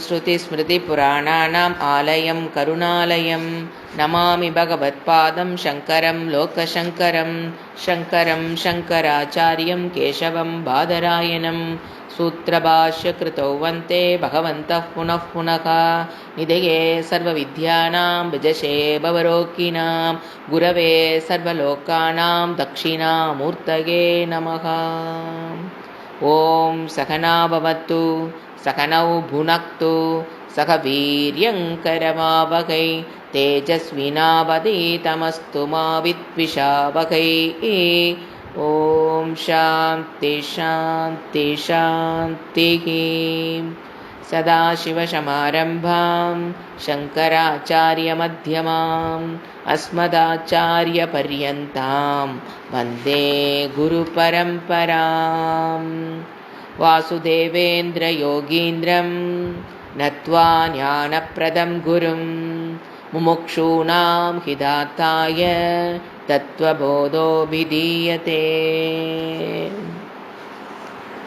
ஸ்ருதிஸ்மிருதிபுராணானாம் ஆலயம் கருணாலயம் நமாமி பகவத்பாதம் சங்கரம் லோகசங்கரம் சங்கரம் சங்கராச்சாரியம் கேசவம் பாதராயணம் சூத்ரபாஷ்யகிருதௌ வந்தே பகவந்தः புனः புனः நிதயே சர்வவித்யானாம் விஜஷே பவரோக்கினாம் குரவே சர்வலோகானாம் தக்ஷிணாமூர்த்தயே நமः. ஓம் சகனா பவது சகனௌ புனக்து சக வீர்யங்கரமாவகை தேஜஸ்வினாவதீதமஸ்து மா வித்விஷாவகை. ஓம் சாந்தி சாந்தி சாந்திஹி. சதாசிவசமாரம்பாம் சங்கராச்சாரியமத்யமாம் அஸ்மதாச்சாரியபர்யந்தாம் வந்தே குருபரம்பராம். வாசுதேவேந்திரயோகீந்திரம் நத்வா ஞானப்ரதம் குரும் முமுக்ஷூணாம் ஹிதாத்தாய தத்வபோதோபிதீயதே.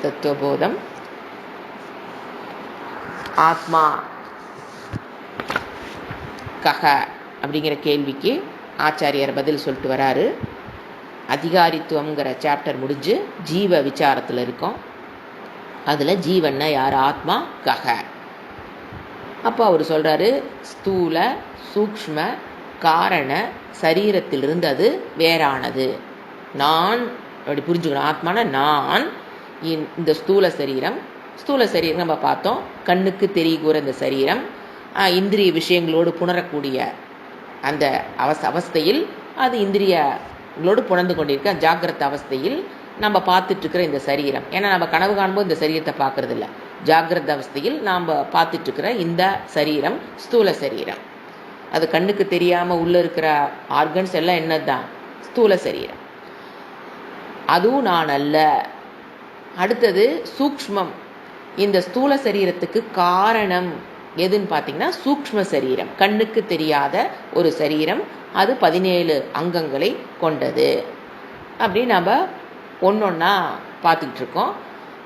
தத்துவபோதம். ஆத்மா கஹ அப்படிங்கிற கேள்விக்கு ஆச்சாரியர் பதில் சொல்லிட்டு வராரு. அதிகாரித்துவங்கிற சாப்டர் முடிஞ்சு ஜீவ விசாரத்தில் இருக்கோம். அதில் ஜீவன்னா யார்? ஆத்மா கஹ. அப்போ அவர் சொல்கிறாரு, ஸ்தூல சூக்ஷ்ம காரண சரீரத்திலிருந்து அது வேறானது. நான் அப்படி புரிஞ்சுக்கணும். ஆத்மான நான். இந்த ஸ்தூல சரீரம் நம்ம பார்த்தோம். கண்ணுக்கு தெரிகிற இந்த சரீரம் இந்திரிய விஷயங்களோடு புணரக்கூடிய அந்த அவஸ்தையில் அது இந்திரியங்களோடு புணர்ந்து கொண்டிருக்க ஜாகிரத அவஸ்தையில் நம்ம பார்த்துட்ருக்கிற இந்த சரீரம். ஏன்னா நம்ம கனவு காணும்போது இந்த சரீரத்தை பார்க்கறது இல்லை. ஜாகிரத அவஸ்தையில் நாம் பார்த்துட்ருக்கிற இந்த சரீரம் ஸ்தூல சரீரம். அது கண்ணுக்கு தெரியாமல் உள்ளே இருக்கிற ஆர்கன்ஸ் எல்லாம் என்னது தான்? ஸ்தூல சரீரம். அதுவும் நான் அல்ல. அடுத்தது சூக்ஷ்மம். இந்த ஸ்தூல சரீரத்துக்கு காரணம் எதுன்னு பார்த்தீங்கன்னா சூக்ஷ்ம சரீரம். கண்ணுக்கு தெரியாத ஒரு சரீரம். அது 17 அங்கங்களை கொண்டது. அப்படி நம்ம ஒன்றொன்னா பார்த்துக்கிட்டு இருக்கோம்.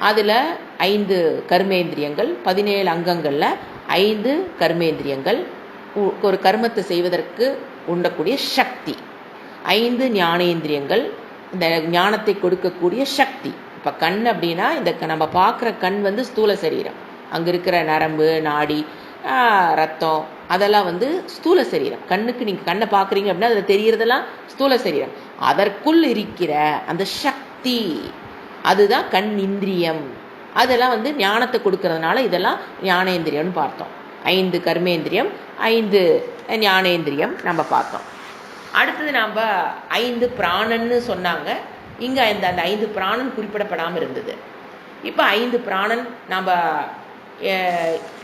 அதில் 5 கர்மேந்திரியங்கள், 17 அங்கங்களில் 5 கர்மேந்திரியங்கள், ஒரு கர்மத்தை செய்வதற்கு உண்டக்கூடிய சக்தி. 5 ஞானேந்திரியங்கள், இந்த ஞானத்தை கொடுக்கக்கூடிய சக்தி. இப்போ கண் அப்படின்னா இந்த நம்ம பார்க்குற கண் ஸ்தூல சரீரம். அங்கே இருக்கிற நரம்பு, நாடி, ரத்தம் அதெல்லாம் ஸ்தூல சரீரம். கண்ணுக்கு நீங்கள் கண்ணை பார்க்குறீங்க அப்படின்னா அதில் தெரிகிறதெல்லாம் ஸ்தூல சரீரம். அதற்குள் இருக்கிற அந்த சக்தி அதுதான் கண் இந்திரியம். அதெல்லாம் ஞானத்தை கொடுக்கறதுனால இதெல்லாம் ஞானேந்திரியம்னு பார்த்தோம். 5 கர்மேந்திரியம், 5 ஞானேந்திரியம் நம்ம பார்த்தோம். அடுத்தது நாம் 5 பிராணன்னு சொன்னாங்க. இங்கே அந்த 5 பிராணன் குறிப்பிடப்படாமல் இருந்தது. இப்போ 5 பிராணன் நம்ம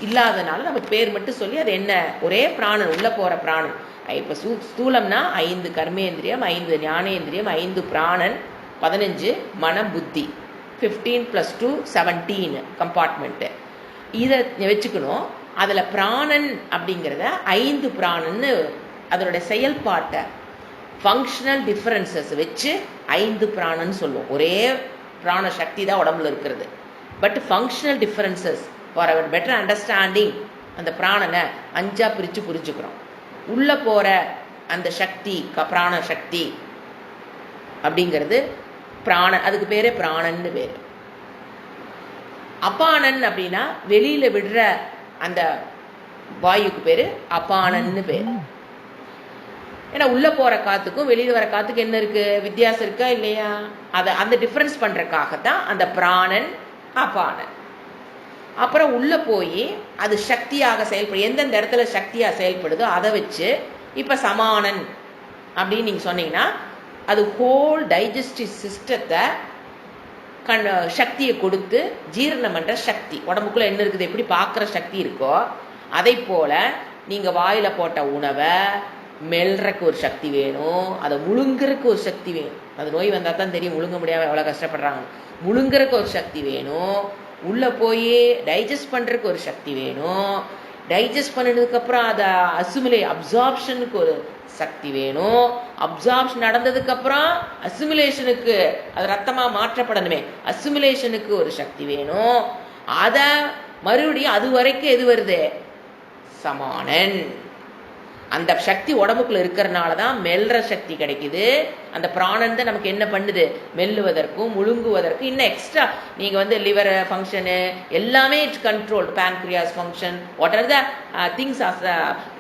இல்லாதனால நம்ம பேர் மட்டும் சொல்லி அது என்ன, ஒரே பிராணன் உள்ளே போகிற பிராணன். இப்போ ஸ்தூலம்னா 5 கர்மேந்திரியம், 5 ஞானேந்திரியம், 5 பிராணன், 15 மனம் புத்தி, 15 + 2 17 கம்பார்ட்மெண்ட்டு. இதை வச்சுக்கணும். அதில் பிராணன் அப்படிங்கிறத 5 பிராணன்னு அதனுடைய செயல்பாட்டை ஃபங்க்ஷனல் டிஃப்ரென்சஸ் வச்சு 5 பிராணன்னு சொல்லுவோம். ஒரே பிராண சக்தி தான் உடம்புல இருக்கிறது. But functional differences for our better understanding அந்த பிராணனை 5ஆக பிரித்து புரிஞ்சுக்கிறோம். உள்ளே போகிற அந்த சக்தி பிராண சக்தி அப்படிங்கிறது பிராணன். அதுக்கு பேரே பிராணன்னு பேர். அபானன் அப்படின்னா வெளியில் விடுற அந்த வாயுக்கு பேர் அபானன்னு பேர். ஏன்னா உள்ளே போகிற காற்றுக்கும் வெளியில் வர காற்றுக்கு என்ன இருக்குது, வித்தியாசம் இருக்கா இல்லையா? அந்த டிஃப்ரென்ஸ் பண்ணுறக்காகத்தான் அந்த பிராணன் அபானன். அப்புறம் உள்ளே போய் அது சக்தியாக செயல்படும். எந்தெந்த இடத்துல சக்தியாக செயல்படுதோ அதை வச்சு இப்போ சமானன் அப்படின்னு நீங்கள் சொன்னீங்கன்னா அது ஹோல் டைஜஸ்டிவ் சிஸ்டத்தை சக்தியை கொடுத்து ஜீரணம் பண்ணுற சக்தி. உடம்புக்குள்ளே என்ன இருக்குது, எப்படி பார்க்குற சக்தி இருக்கோ அதை போல் நீங்கள் வாயில் போட்ட உணவை மெல்றக்கு ஒரு சக்தி வேணும். அதை முழுங்குறக்கு ஒரு சக்தி வேணும். அது நோய் வந்தால் தான் தெரியும் முழுங்க முடியாமல் எவ்வளோ கஷ்டப்படுறாங்க. முழுங்குறக்கு ஒரு சக்தி வேணும். உள்ளே போய் டைஜஸ்ட் பண்ணுறதுக்கு ஒரு சக்தி வேணும். டைஜஸ்ட் பண்ணினதுக்கப்புறம் அதை அப்சார்ப்ஷனுக்கு ஒரு சக்தி வேணும். அப்சார்ப்ஷன் நடந்ததுக்கப்புறம் அசிமுலேஷனுக்கு அது ரத்தமாக மாற்றப்படணுமே, அசிமுலேஷனுக்கு ஒரு சக்தி வேணும். அதை மறுபடியும் அது வரைக்கும் எது வருது? சமானன். அந்த சக்தி உடம்புக்குள்ள இருக்கிறனால தான் மெல்ற சக்தி கிடைக்குது. அந்த பிராணன் தான் நமக்கு என்ன பண்ணுது? மெல்லுவதற்கும் முழுங்குவதற்கும் இன்னும் எக்ஸ்ட்ரா. நீங்கள் வந்து லிவர் ஃபங்க்ஷனு எல்லாமே it's controlled. Pancreas function, what are the things of the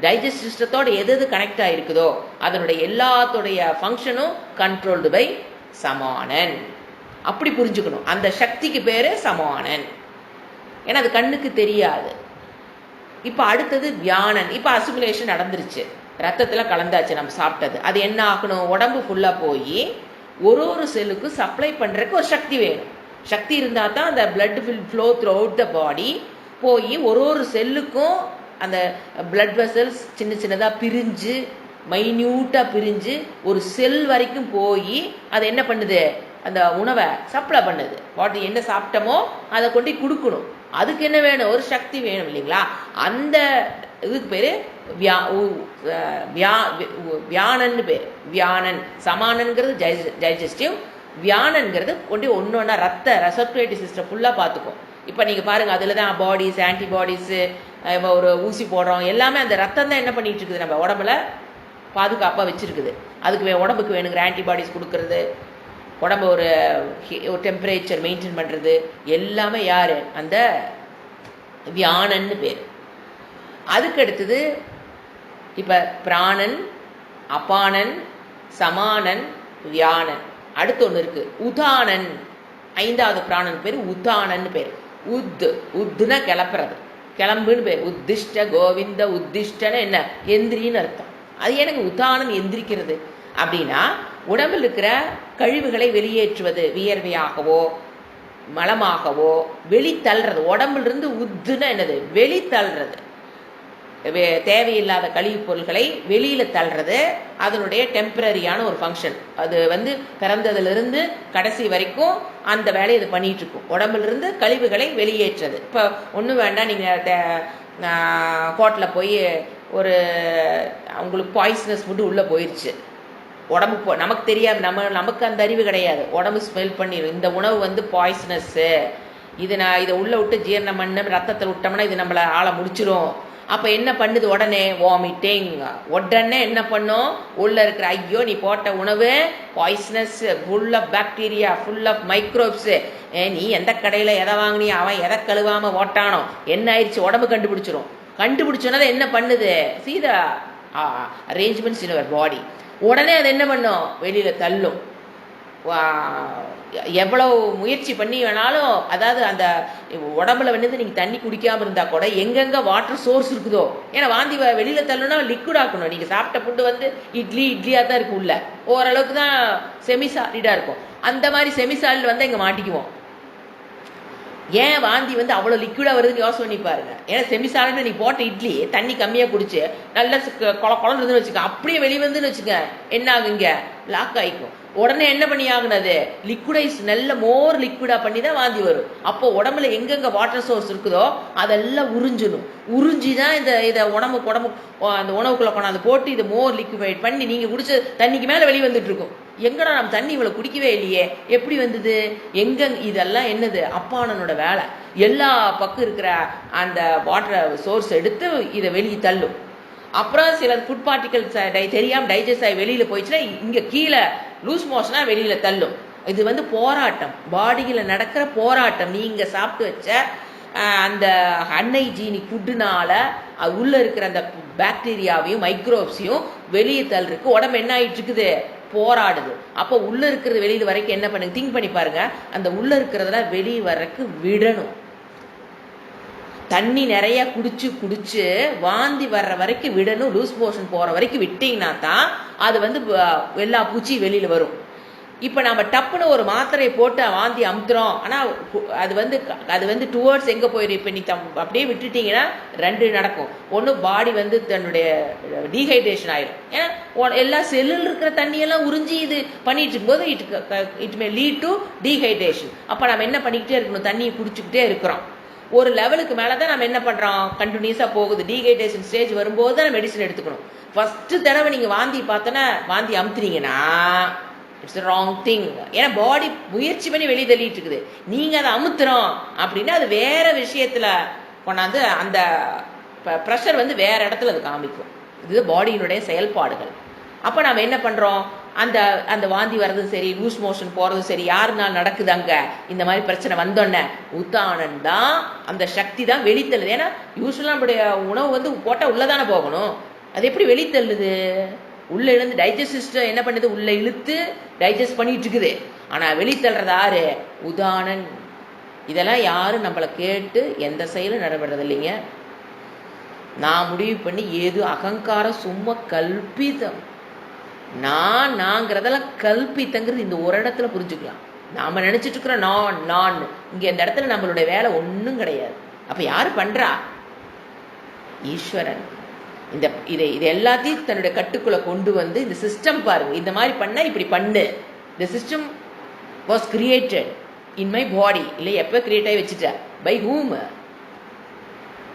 digest சிஸ்டத்தோடு எது எது கனெக்ட் ஆகிருக்குதோ அதனுடைய எல்லாத்துடைய ஃபங்க்ஷனும் கண்ட்ரோல்டு பை சமானன். அப்படி புரிஞ்சுக்கணும். அந்த சக்திக்கு பேர் சமானன். ஏன்னா அது கண்ணுக்கு தெரியாது. இப்போ அடுத்தது வியானன். இப்போ அசிமுலேஷன் நடந்துருச்சு, ரத்தத்தில் கலந்தாச்சு நம்ம சாப்பிட்டது. அது என்ன ஆகணும்? உடம்பு ஃபுல்லாக போய் ஒரு செல்லுக்கும் சப்ளை பண்ணுறதுக்கு ஒரு சக்தி வேணும். சக்தி இருந்தால் தான் அந்த blood will flow throughout the body. போய் ஒரு செல்லுக்கும் அந்த பிளட் வெசல்ஸ் சின்ன சின்னதாக பிரிஞ்சு மைன்யூட்டாக பிரிஞ்சு ஒரு செல் வரைக்கும் போய் அது என்ன பண்ணுது? அந்த உணவை சப்ளை பண்ணுது. பாடி என்ன சாப்பிட்டோமோ அதை கொண்டு கொடுக்கணும். அதுக்கு என்ன வேணும்? ஒரு சக்தி வேணும் இல்லைங்களா? அந்த இதுக்கு பேர் வியானன்னு பேர். வியானன். சமானன்கிறது டைஜஸ்டிவ், வியானன்கிறது கொண்டு ஒன்று ஒன்றா ரெசப்டேட்டிவ் சிஸ்டம் ஃபுல்லாக பார்த்துக்கும். இப்போ நீங்கள் பாருங்கள், அதில் தான் பாடிஸ், ஆன்டிபாடிஸு, ஒரு ஊசி போடுறோம், எல்லாமே அந்த ரத்தம் தான் என்ன பண்ணிகிட்டு இருக்குது? நம்ம உடம்புல பாதுகாப்பாக வச்சுருக்குது. அதுக்கு உடம்புக்கு வேணுங்கிற ஆன்டிபாடிஸ் கொடுக்கறது, உடம்பு ஒரு டெம்பரேச்சர் மெயின்டைன் பண்ணுறது எல்லாமே யார்? அந்த வியானன்னு பேர். அதுக்கு அடுத்தது இப்போ பிராணன், அபானன், சமானன், வியானன். அடுத்து ஒன்று இருக்குது உதானன். 5வது பிராணன் பேர் உதானன்னு பேர். உத்துனா கிளப்புறது, கிளம்புன்னு பேர். உத்திஷ்ட கோவிந்த. உத்திஷ்டன்னு என்ன? எந்திரின்னு அர்த்தம். அது எனக்கு உதானன் எந்திரிக்கிறது அப்படின்னா உடம்பில் இருக்கிற கழிவுகளை வெளியேற்றுவது, வியர்வையாகவோ மலமாகவோ வெளித்தள்ளுறது. உடம்புலிருந்து உத்துனா என்னது? வெளித்தள்ளுறது. தேவையில்லாத கழிவுப் பொருள்களை வெளியில் தள்ளுறது அதனுடைய டெம்பரரியான ஒரு ஃபங்க்ஷன். அது வந்து பிறந்ததுலேருந்து கடைசி வரைக்கும் அந்த வேலையை இது பண்ணிகிட்டு இருக்கும். உடம்புலேருந்து கழிவுகளை வெளியேற்றுறது. இப்போ ஒன்றும் வேண்டாம், நீங்கள் ஹோட்டலில் போய் ஒரு உங்களுக்கு பாய்சனஸ் ஃபுட்டு உள்ளே போயிடுச்சு. உடம்பு நமக்கு தெரியாது, நமக்கு அந்த அறிவு கிடையாது. உடம்பு ஸ்மெல் பண்ணிடும், இந்த உணவு வந்து பாய்சனஸ்ஸு, இது நான் இதை உள்ளே விட்டு ஜீரணம் பண்ண ரத்தத்தில் விட்டோம்னா இது நம்மளை ஆளை முடிச்சிடும். அப்போ என்ன பண்ணுது? உடனே வாமிட்டிங். உடனே என்ன பண்ணும்? உள்ளே இருக்கிற ஐயோ நீ போட்ட உணவு poisonous, full of bacteria, full of microbes, நீ எந்த கடையில் எதை வாங்கினியோ அவன் எதை கழுவாமல் ஓட்டானோ என்ன ஆயிடுச்சு? உடம்பு கண்டுபிடிச்சிரும். கண்டுபிடிச்சோன்னா என்ன பண்ணுது? சீதா அரேஞ்ச்மெண்ட்ஸ் இன் யுவர் பாடி. உடனே அது என்ன பண்ணும்? வெளியில் தள்ளும். எவ்வளோ முயற்சி பண்ணி வேணாலும், அதாவது அந்த உடம்புல வந்து நீங்கள் தண்ணி குடிக்காமல் இருந்தால் கூட எங்கெங்கே வாட்டர் சோர்ஸ் இருக்குதோ, ஏன்னா வாந்தி வெளியில் தள்ளுனா லிக்விட் ஆக்கணும். நீங்கள் சாப்பிட்ட ஃபுட்டு வந்து இட்லியாக தான் இருக்கும், உள்ள ஓரளவுக்கு தான் செமி சாலிடாக இருக்கும். அந்த மாதிரி செமி சாலிட் வந்து இங்கே மாட்டிக்குவோம். ஏன் வாந்தி வந்து அவ்வளோ லிக்விடாக வருதுன்னு யோசனை பண்ணி பாருங்க. ஏன்னா செமிசாலிட் நீ போட்ட இட்லி தண்ணி கம்மியாக குடிச்சு நல்ல குழம்பு இருந்துன்னு வச்சுக்க, அப்படியே வெளியே வந்துன்னு வச்சுக்க, என்ன ஆகுங்க? லாக் ஆகிக்கும். உடனே என்ன பண்ணி ஆகுனது? லிக்விடைஸ் நல்ல மோர் லிக்விடாக பண்ணி தான் வாந்தி வரும். அப்போ உடம்புல எங்கெங்கே வாட்டர் சோர்ஸ் இருக்குதோ அதெல்லாம் உறிஞ்சணும். உறிஞ்சி தான் இதை உடம்பு அந்த உணவுக்குள்ளே கொண்டாந்து போட்டு இதை மோர் லிக்விட் பண்ணி நீங்கள் குடிச்ச தண்ணிக்கு மேலே வெளியே வந்துட்டு இருக்கும். எங்கடா நம்ம தண்ணி இவ்வளோ குடிக்கவே இல்லையே, எப்படி வந்தது? இதெல்லாம் என்னது? அப்பானனோட வேலை. எல்லா பக்கம் இருக்கிற அந்த வாட்டர் சோர்ஸ் எடுத்து இதை வெளியே தள்ளும். அப்புறம் சில ஃபுட் பார்ட்டிகல்ஸ் தெரியாமல் டைஜஸ்ட் ஆகி வெளியில் போயிடுச்சுன்னா இங்கே கீழே லூஸ் மோஷனாக வெளியில் தள்ளும். இது வந்து போராட்டம், பாடியில் நடக்கிற போராட்டம். நீங்கள் சாப்பிட்டு வச்ச அந்த அன்ஹைஜீனிக் ஃபுட்டுனால அது உள்ளே இருக்கிற அந்த பாக்டீரியாவையும் மைக்ரோப்ஸையும் வெளியே தள்ளுறதுக்கு உடம்பு என்ன ஆகிட்டு இருக்குது? போராடுது. அப்போ உள்ளே இருக்கிறது வெளியில் வரைக்கும் என்ன பண்ணுங்க? திங்க் பண்ணி பாருங்க. அந்த உள்ளே இருக்கிறதெல்லாம் வெளியே வர்றதுக்கு விடணும். தண்ணி நிறைய குடிச்சு வாந்தி வர்ற வரைக்கும் விடணும். லூஸ் மோஷன் போகிற வரைக்கும் விட்டிங்கன்னா தான் அது வந்து எல்லா பூச்சியும் வெளியில் வரும். இப்போ நம்ம டப்புன்னு ஒரு மாத்திரையை போட்டு வாந்தி அமுத்துறோம், ஆனால் அது வந்து டுவர்ட்ஸ் எங்கே போயிடும்? இப்போ நீ அப்படியே விட்டுட்டிங்கன்னா ரெண்டு நடக்கும். ஒன்று பாடி வந்து தன்னுடைய டீஹைட்ரேஷன் ஆயிடும். ஏன்னா எல்லா செல்லில் இருக்கிற தண்ணியெல்லாம் உறிஞ்சி இது பண்ணிட்டு இருக்கும்போது it may lead to dehydration. அப்போ நம்ம என்ன பண்ணிக்கிட்டே இருக்கணும்? தண்ணியை குடிச்சுக்கிட்டே இருக்கிறோம். ஒரு லெவலுக்கு மேலே தான் நம்ம என்ன பண்ணுறோம்? கண்டினியூஸாக போகுது. டீஹைட்ரேஷன் ஸ்டேஜ் வரும்போது தான் மெடிசன் எடுத்துக்கணும். ஃபஸ்ட்டு தடவை நீங்கள் வாந்தி பார்த்தோன்னா வாந்தி அமுத்துனீங்கன்னா இட்ஸ் ராங் திங். ஏன்னா பாடி முயற்சி பண்ணி வெளியே தள்ளிட்டு இருக்குது, நீங்கள் அதை அமுத்துறோம் அப்படின்னா அது வேற விஷயத்தில் கொண்டாந்து அந்த ப்ரெஷர் வந்து வேற இடத்துல அது காமிக்கும். இது பாடியினுடைய செயல்பாடுகள். அப்போ நம்ம என்ன பண்ணுறோம், அந்த அந்த வாந்தி வர்றதும் சரி, லூஸ் மோஷன் போகிறதும் சரி, யாருனால் நடக்குது அங்கே இந்த மாதிரி பிரச்சனை வந்தோடனே உத்தானன் தான், அந்த சக்தி தான் வெளித்தள்ளுது. ஏன்னா யூஸ்வலாக நம்முடைய உணவு வந்து போட்டால் உள்ளே தானே போகணும், அது எப்படி வெளித்தள்ளுது? உள்ளே இழுந்து டைஜஸ்ட் சிஸ்டம் என்ன பண்ணுது, உள்ளே இழுத்து டைஜஸ்ட் பண்ணிட்டு இருக்குது. ஆனால் வெளித்தள்ளுறது யாரு? உதானன். இதெல்லாம் யாரும் நம்மளை கேட்டு எந்த செயலும் நடைபெறது இல்லைங்க. நான் முடிவு பண்ணி ஏது அகங்காரம் சும்மா கல்பிதம். நாங்கிறதெல்லாம் கல்பித்தங்கிறது இந்த ஒரு இடத்துல புரிஞ்சுக்கலாம். நாம நினைச்சிட்டு இருக்கிறோம் நான் இங்க இந்த இடத்துல நம்மளுடைய வேலை ஒன்றும் கிடையாது. அப்ப யாரு பண்றா? ஈஸ்வரன். இதை எல்லாத்தையும் தன்னுடைய கட்டுக்குள்ள கொண்டு வந்து இந்த சிஸ்டம் பாருங்க, இந்த மாதிரி பண்ண இப்படி பண்ணு. இந்த system was created in my body. இல்லை எப்போ கிரியேட் ஆகி வச்சுட்ட? By hmm?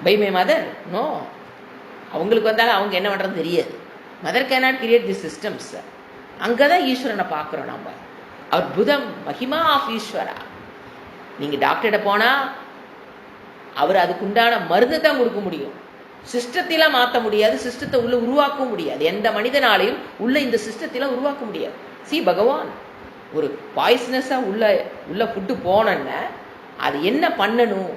By my mother? No. அவங்களுக்கு வந்தாலும் அவங்க என்ன பண்றது தெரியாது. Mother cannot create the systems. அங்கதான் ஈஸ்வரனை பார்க்குறோம் நம்ம. அற்புதம், மகிமா ஆஃப் ஈஸ்வரா. நீங்க டாக்டர்கிட்ட போனா அவர் அதுக்குண்டான மருந்து தான் கொடுக்க முடியும். சிஸ்டத்திலாம் மாற்ற முடியாது, சிஸ்டத்தை உள்ள உருவாக்கவும் முடியாது. எந்த மனிதனாலையும் உள்ள இந்த சிஸ்டத்திலாம் உருவாக்க முடியாது. சி பகவான் ஒரு பாய்சனஸா உள்ள ஃபுட்டு போனோன்னா அது என்ன பண்ணணும்?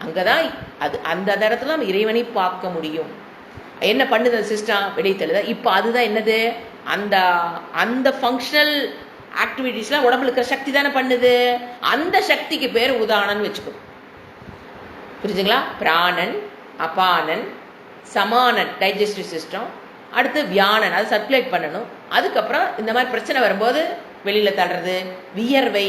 அங்கதான் அது அந்த இடத்துல நம்ம இறைவனை பார்க்க முடியும். என்ன பண்ணுது அந்த சிஸ்டம்? வெளியே தள்ளுதா. இப்போ அதுதான் என்னது, அந்த அந்த ஃபங்க்ஷனல் ஆக்டிவிட்டிஸ்லாம் உடம்புல இருக்கிற சக்தி தானே பண்ணுது. அந்த சக்திக்கு பேர் உதாரணம்னு வச்சுக்கணும். புரிஞ்சுங்களா? பிராணன், அபானன், சமானன் டைஜஸ்டிவ் சிஸ்டம், அடுத்து வியானன் அது சர்க்குலேட் பண்ணணும். அதுக்கப்புறம் இந்த மாதிரி பிரச்சனை வரும்போது வெளியில தள்ளுறது. வியர்வை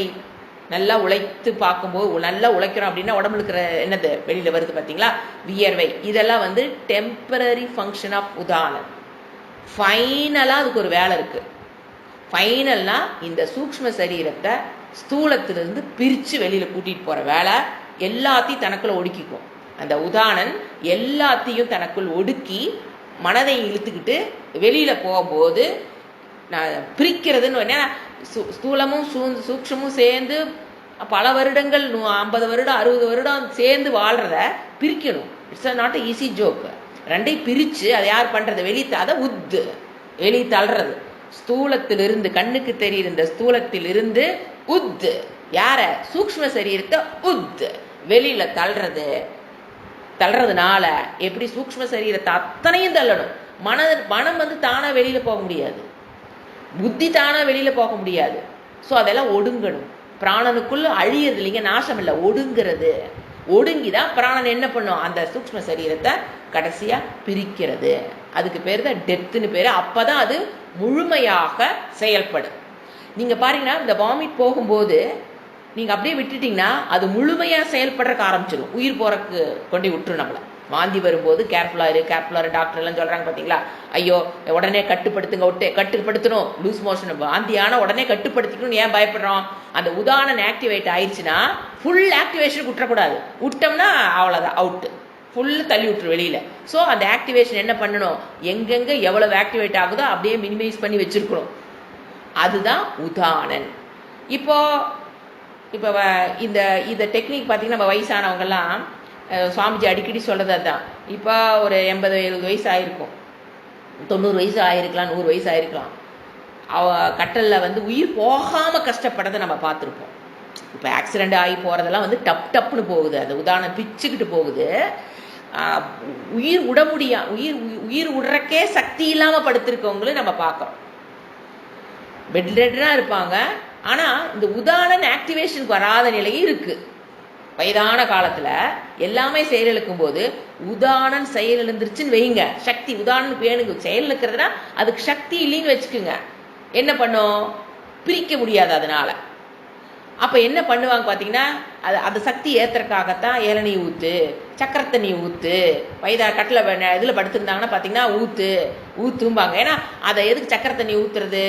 நல்லா உழைத்து பார்க்கும்போது நல்லா உழைக்கிறோம் அப்படின்னா உடம்புல இருக்கிற என்னது வெளியில வருது பார்த்தீங்களா, வியர்வை. இதெல்லாம் வந்து டெம்பரரி ஃபங்க்ஷன் ஆஃப் உதாரணம். ஃபைனலாக அதுக்கு ஒரு வேலை இருக்கு. ஃபைனல்னா இந்த சூக்ஷ்ம சரீரத்தை ஸ்தூலத்திலிருந்து பிரித்து வெளியில் கூட்டிகிட்டு போகிற வேலை எல்லாத்தையும் தனக்குள்ள ஒடுக்கிக்கும். அந்த உதாரணன் எல்லாத்தையும் தனக்குள் ஒடுக்கி மனதை இழுத்துக்கிட்டு வெளியில் போகும்போது நான் பிரிக்கிறதுன்னு என்ன, ஸ்தூலமும் சூக்ஷ்மமும் சேர்ந்து பல வருடங்கள் 50 வருடம் 60 வருடம் சேர்ந்து வாழ்கிறத பிரிக்கணும். It's not easy joke. ரெண்டையும் பிரித்து அதை யார் பண்ணுறது? அதை வெளியே தள்ளுறது. ஸ்தூலத்திலிருந்து கண்ணுக்கு தெரியுற ஸ்தூலத்திலிருந்து யார? சூக்ஷ்ம சரீரத்தை வெளியில தள்ளுறதுனால எப்படி சூக்ஷ்ம சரீரத்தை அத்தனையும் தள்ளணும். மனம் வந்து தானா வெளியில போக முடியாது, புத்தி தானா வெளியில போக முடியாது. ஸோ அதெல்லாம் ஒடுங்கணும். பிராணனுக்குள்ள அழியறது இல்லைங்க, நாசம் இல்லை, ஒடுங்கிறது. ஒடுங்கிதான் பிராணன் என்ன பண்ணும்? அந்த சூக்ஷ்ம சரீரத்தை கடைசியா பிரிக்கிறது. அதுக்கு பேர் தான் டெத்துன்னு பேரு. அப்பதான் அது முழுமையாக செயல்படும். நீங்க பாருங்கன்னா இந்த வாமிட் போகும்போது நீங்க அப்படியே விட்டுட்டீங்கன்னா அது முழுமையா செயல்படுறதுக்கு ஆரம்பிச்சிடும். உயிர் போறக்கு கொண்டு விட்டுரும் நம்மள. வாந்தி வரும்போது கேர்ஃபுல்லா டாக்டர் எல்லாம் சொல்றாங்க பாத்தீங்களா, ஐயோ உடனே கட்டுப்படுத்தணும். லூஸ் மோஷன் வாந்தியான உடனே கட்டுப்படுத்திக்கணும். ஏன் பயப்படுறோம்? அந்த உதாரணம் ஆக்டிவேட் ஆயிடுச்சுன்னா ஃபுல் ஆக்டிவேஷன் விட்டுறக்கூடாது. விட்டோம்னா அவ்வளவுதான், அவுட். ஃபுல்லு தள்ளி விட்டுரு வெளியில. ஸோ அந்த ஆக்டிவேஷன் என்ன பண்ணணும்? எங்கெங்க எவ்வளவு ஆக்டிவேட் ஆகுதோ அப்படியே மினிமைஸ் பண்ணி வச்சிருக்கணும். அதுதான் உதாரணன். இப்போ இந்த டெக்னிக் பார்த்தீங்கன்னா நம்ம வயசானவங்கெல்லாம் சுவாமிஜி அடிக்கடி சொல்கிறது அதுதான். இப்போ ஒரு 80-70 வயசு ஆயிருக்கும், 90 வயசு ஆயிருக்கலாம், 100 வயசு ஆயிருக்கலாம். கட்டலில் வந்து உயிர் போகாமல் கஷ்டப்படுறதை நம்ம பார்த்துருப்போம். இப்போ ஆக்சிடெண்ட் ஆகி போகிறதெல்லாம் வந்து டப்புன்னு போகுது. அது உதாரணம் பிச்சுக்கிட்டு போகுது. உயிர் விடுறக்கே சக்தி இல்லாமல் படுத்திருக்கவங்களும் நம்ம பார்க்குறோம். பெட்லெட்டனாக இருப்பாங்க. ஆனால் இந்த உதாரண ஆக்டிவேஷனுக்கு வராத நிலையும் இருக்குது. வயதான காலத்தில் எல்லாமே செயலிழக்கும் போது உதாரணன் செயல் எழுந்துருச்சுன்னு வைங்க, சக்தி உதாரணனுக்கு வேணுங்க. செயல் இருக்கிறதுனா அதுக்கு சக்தி இல்லைன்னு வச்சுக்கோங்க, என்ன பண்ணும்? பிரிக்க முடியாது. அதனால அப்போ என்ன பண்ணுவாங்க பார்த்தீங்கன்னா, அந்த சக்தி ஏற்றுறதுக்காகத்தான் இளநீ ஊற்று, சக்கரை தண்ணி ஊற்று, வயதா கட்டில் இதில் படுத்துருந்தாங்கன்னா பார்த்தீங்கன்னா ஊற்றும்பாங்க. ஏன்னா அதை எதுக்கு சக்கரை தண்ணி ஊற்றுறது?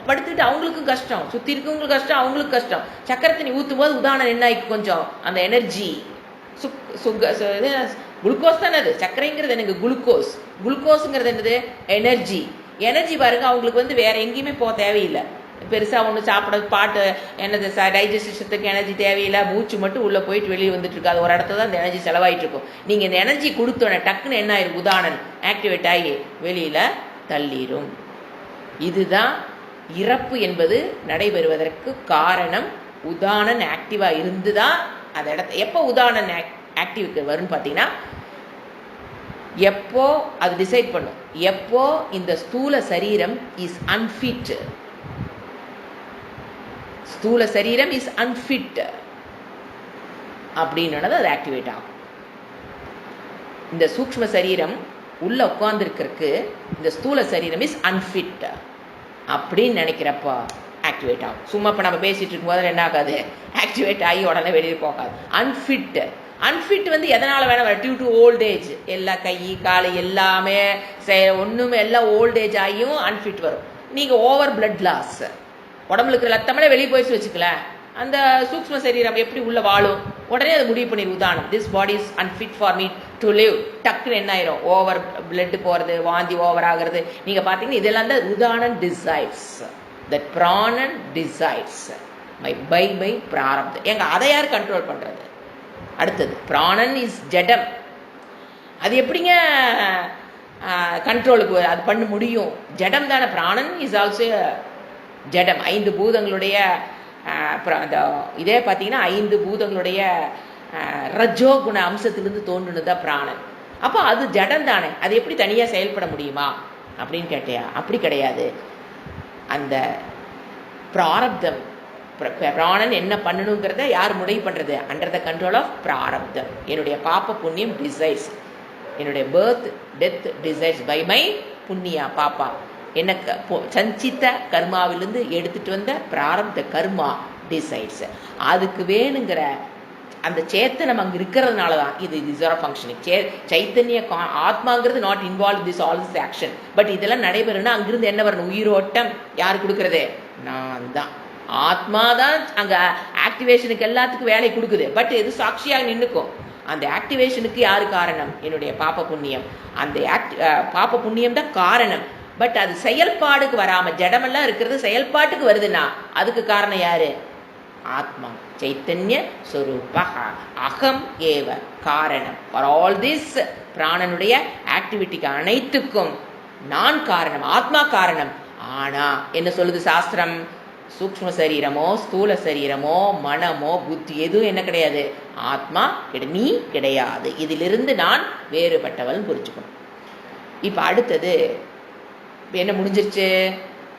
படுத்துட்டு அவங்களுக்கும் கஷ்டம், சுற்றி இருக்கவங்களுக்கு கஷ்டம், அவங்களுக்கு கஷ்டம். சக்கரை தண்ணி ஊற்றும் போது உதாரணம் என்ன ஆயிக்கு? கொஞ்சம் அந்த எனர்ஜி குளுக்கோஸ் தானே அது. சர்க்கரைங்கிறது எனக்கு குளுக்கோஸுங்கிறது என்னது? எனர்ஜி பாருங்க. அவங்களுக்கு வந்து வேற எங்கேயுமே போக தேவையில்லை. பெருசாக ஒன்று சாப்பிட்றது பாட்டு என்னது டைஜஸ்ட் சிஸ்டத்துக்கு எனர்ஜி தேவையில்லை, மூச்சு மட்டும் உள்ளே போயிட்டு வெளியே வந்துட்டு இருக்காது, ஒரு இடத்துல தான் அந்த எனர்ஜி செலவாயிட்டு இருக்கும். நீங்கள் இந்த எனர்ஜி கொடுத்தோன்னே டக்குன்னு என்ன ஆயிரும், உதாரணம் ஆக்டிவேட் ஆகி வெளியில் தள்ளிடும். இதுதான் இறப்பு என்பது நடைபெறுவதற்கு காரணம். உதாரணம் ஆக்டிவாக இருந்து தான் அந்த இடத்த எப்போ உதாரணம் ஆக்டிவ்க்கு வரும்னு பார்த்தீங்கன்னா, எப்போ அது டிசைட் பண்ணும், எப்போ இந்த ஸ்தூல சரீரம் இஸ் அன்ஃபிட், ஸ்தூல சரீரம் இஸ் அன்ஃபிட் அப்படின்னு அது ஆக்டிவேட் ஆகும். இந்த சூக்ஷ்ம சரீரம் உள்ள உட்கார்ந்துருக்கிறதுக்கு இந்த ஸ்தூல சரீரம் இஸ் அன்ஃபிட் அப்படின்னு நினைக்கிறப்ப ஆக்டிவேட் ஆகும். சும்மா இப்போ நம்ம பேசிட்டு இருக்கும்போது என்ன ஆகாது, ஆக்டிவேட் ஆகி உடனே வெளியே போகாது. அன்ஃபிட் வந்து எதனால் வேணால் வர, டியூ டு ஓல்டேஜ், எல்லா கை காலை எல்லாமே ஒன்றுமே எல்லாம் ஓல்டேஜ் ஆகியும் அன்ஃபிட் வரும். நீங்கள் ஓவர் பிளட் லாஸ், உடம்புல இருக்கிற ரத்தமே வெளியே போயிடுச்சு வச்சுக்கல, அந்த சூக்ஷ்ம சரீரம் எப்படி உள்ள வாழும், உடனே அது முடிவு பண்ணி உதாரணம் this body is unfit for me to live, டக்குன்னு என்ன ஆயிரும், ஓவர் பிளட் போகிறது, வாந்தி ஓவர் ஆகிறது. நீங்கள் பார்த்தீங்கன்னா இதெல்லாம் தான் உதாரணம் டிசைட்ஸ், தட் பிராணன் டிசைட்ஸ் பை பிராரப்தம். எங்க அதை யார் கண்ட்ரோல் பண்ணுறது? அடுத்தது பிராணன் இஸ் ஜடம், அது எப்படிங்க கண்ட்ரோலுக்கு அது பண்ண முடியும்? ஜடம் தானே, பிராணன் இஸ் ஆல்சோ ஜடம். 5 பூதங்களுடைய அந்த இதே பார்த்தீங்கன்னா 5 பூதங்களுடைய ரஜோகுண அம்சத்திலிருந்து தோன்றுனதா பிராணன். அப்போ அது ஜடம் தானே, அது எப்படி தனியாக செயல்பட முடியுமா அப்படின்னு கேட்டியா? அப்படி கிடையாது. அந்த பிராரப்தம், பிராணன் என்ன பண்ணணுங்கிறத யார் முடிவு பண்ணுறது? அண்டர் த கண்ட்ரோல் ஆஃப் பிராரப்தம். என்னுடைய பாப்ப புண்ணியம் டிசைட்ஸ், என்னுடைய birth death decides by my புண்ணியா பாப்பா, என்ன சஞ்சித்த கர்மாவிலிருந்து எடுத்துட்டு வந்த பிராரப்த கர்மா டிசைட்ஸ். அதுக்கு வேணுங்கிற அந்த சேத்தனம் அங்கே இருக்கிறதுனால தான் இது இஸ் ஆர் ஃபங்க்ஷனிங். சைத்தன்ய ஆத்மாங்கிறது not involve this all this action. But இதெல்லாம் நடைபெறணும்னா அங்கிருந்து என்ன வரணும்? உயிரோட்டம் யார் கொடுக்கறது? நான் தான். ஆத்மா தான் அங்கே ஆக்டிவேஷனுக்கு எல்லாத்துக்கும் வேலை கொடுக்குது. பட் எது சாட்சியாக நின்றுக்கும். அந்த ஆக்டிவேஷனுக்கு யாரு காரணம்? என்னுடைய பாப்ப புண்ணியம். அந்த பாப்ப புண்ணியம் தான் காரணம். பட் அது செயல்பாடுக்கு வராம ஜடமெல்லாம் இருக்கிறது செயல்பாட்டுக்கு வருதுன்னா அதுக்கு காரணம் யாரு? ஆத்மா, சைத்தன்ய ஸ்வரூபா அகம் ஏவ காரணம். ஃபார் ஆல் திஸ் பிராணனுடைய ஆக்டிவிட்டிக்கு அனைத்துக்கும் நான் காரணம், ஆத்மா காரணம். ஆனா என்ன சொல்லுது சாஸ்திரம்? சூக்ஷ்ம சரீரமோ ஸ்தூல சரீரமோ மனமோ புத்தி எதுவும் என்ன கிடையாது, ஆத்மா நீ கிடையாது. இதிலிருந்து நான் வேறுபட்டவள் புரிஞ்சுக்கணும். இப்ப அடுத்தது என்ன முடிஞ்சிருச்சு?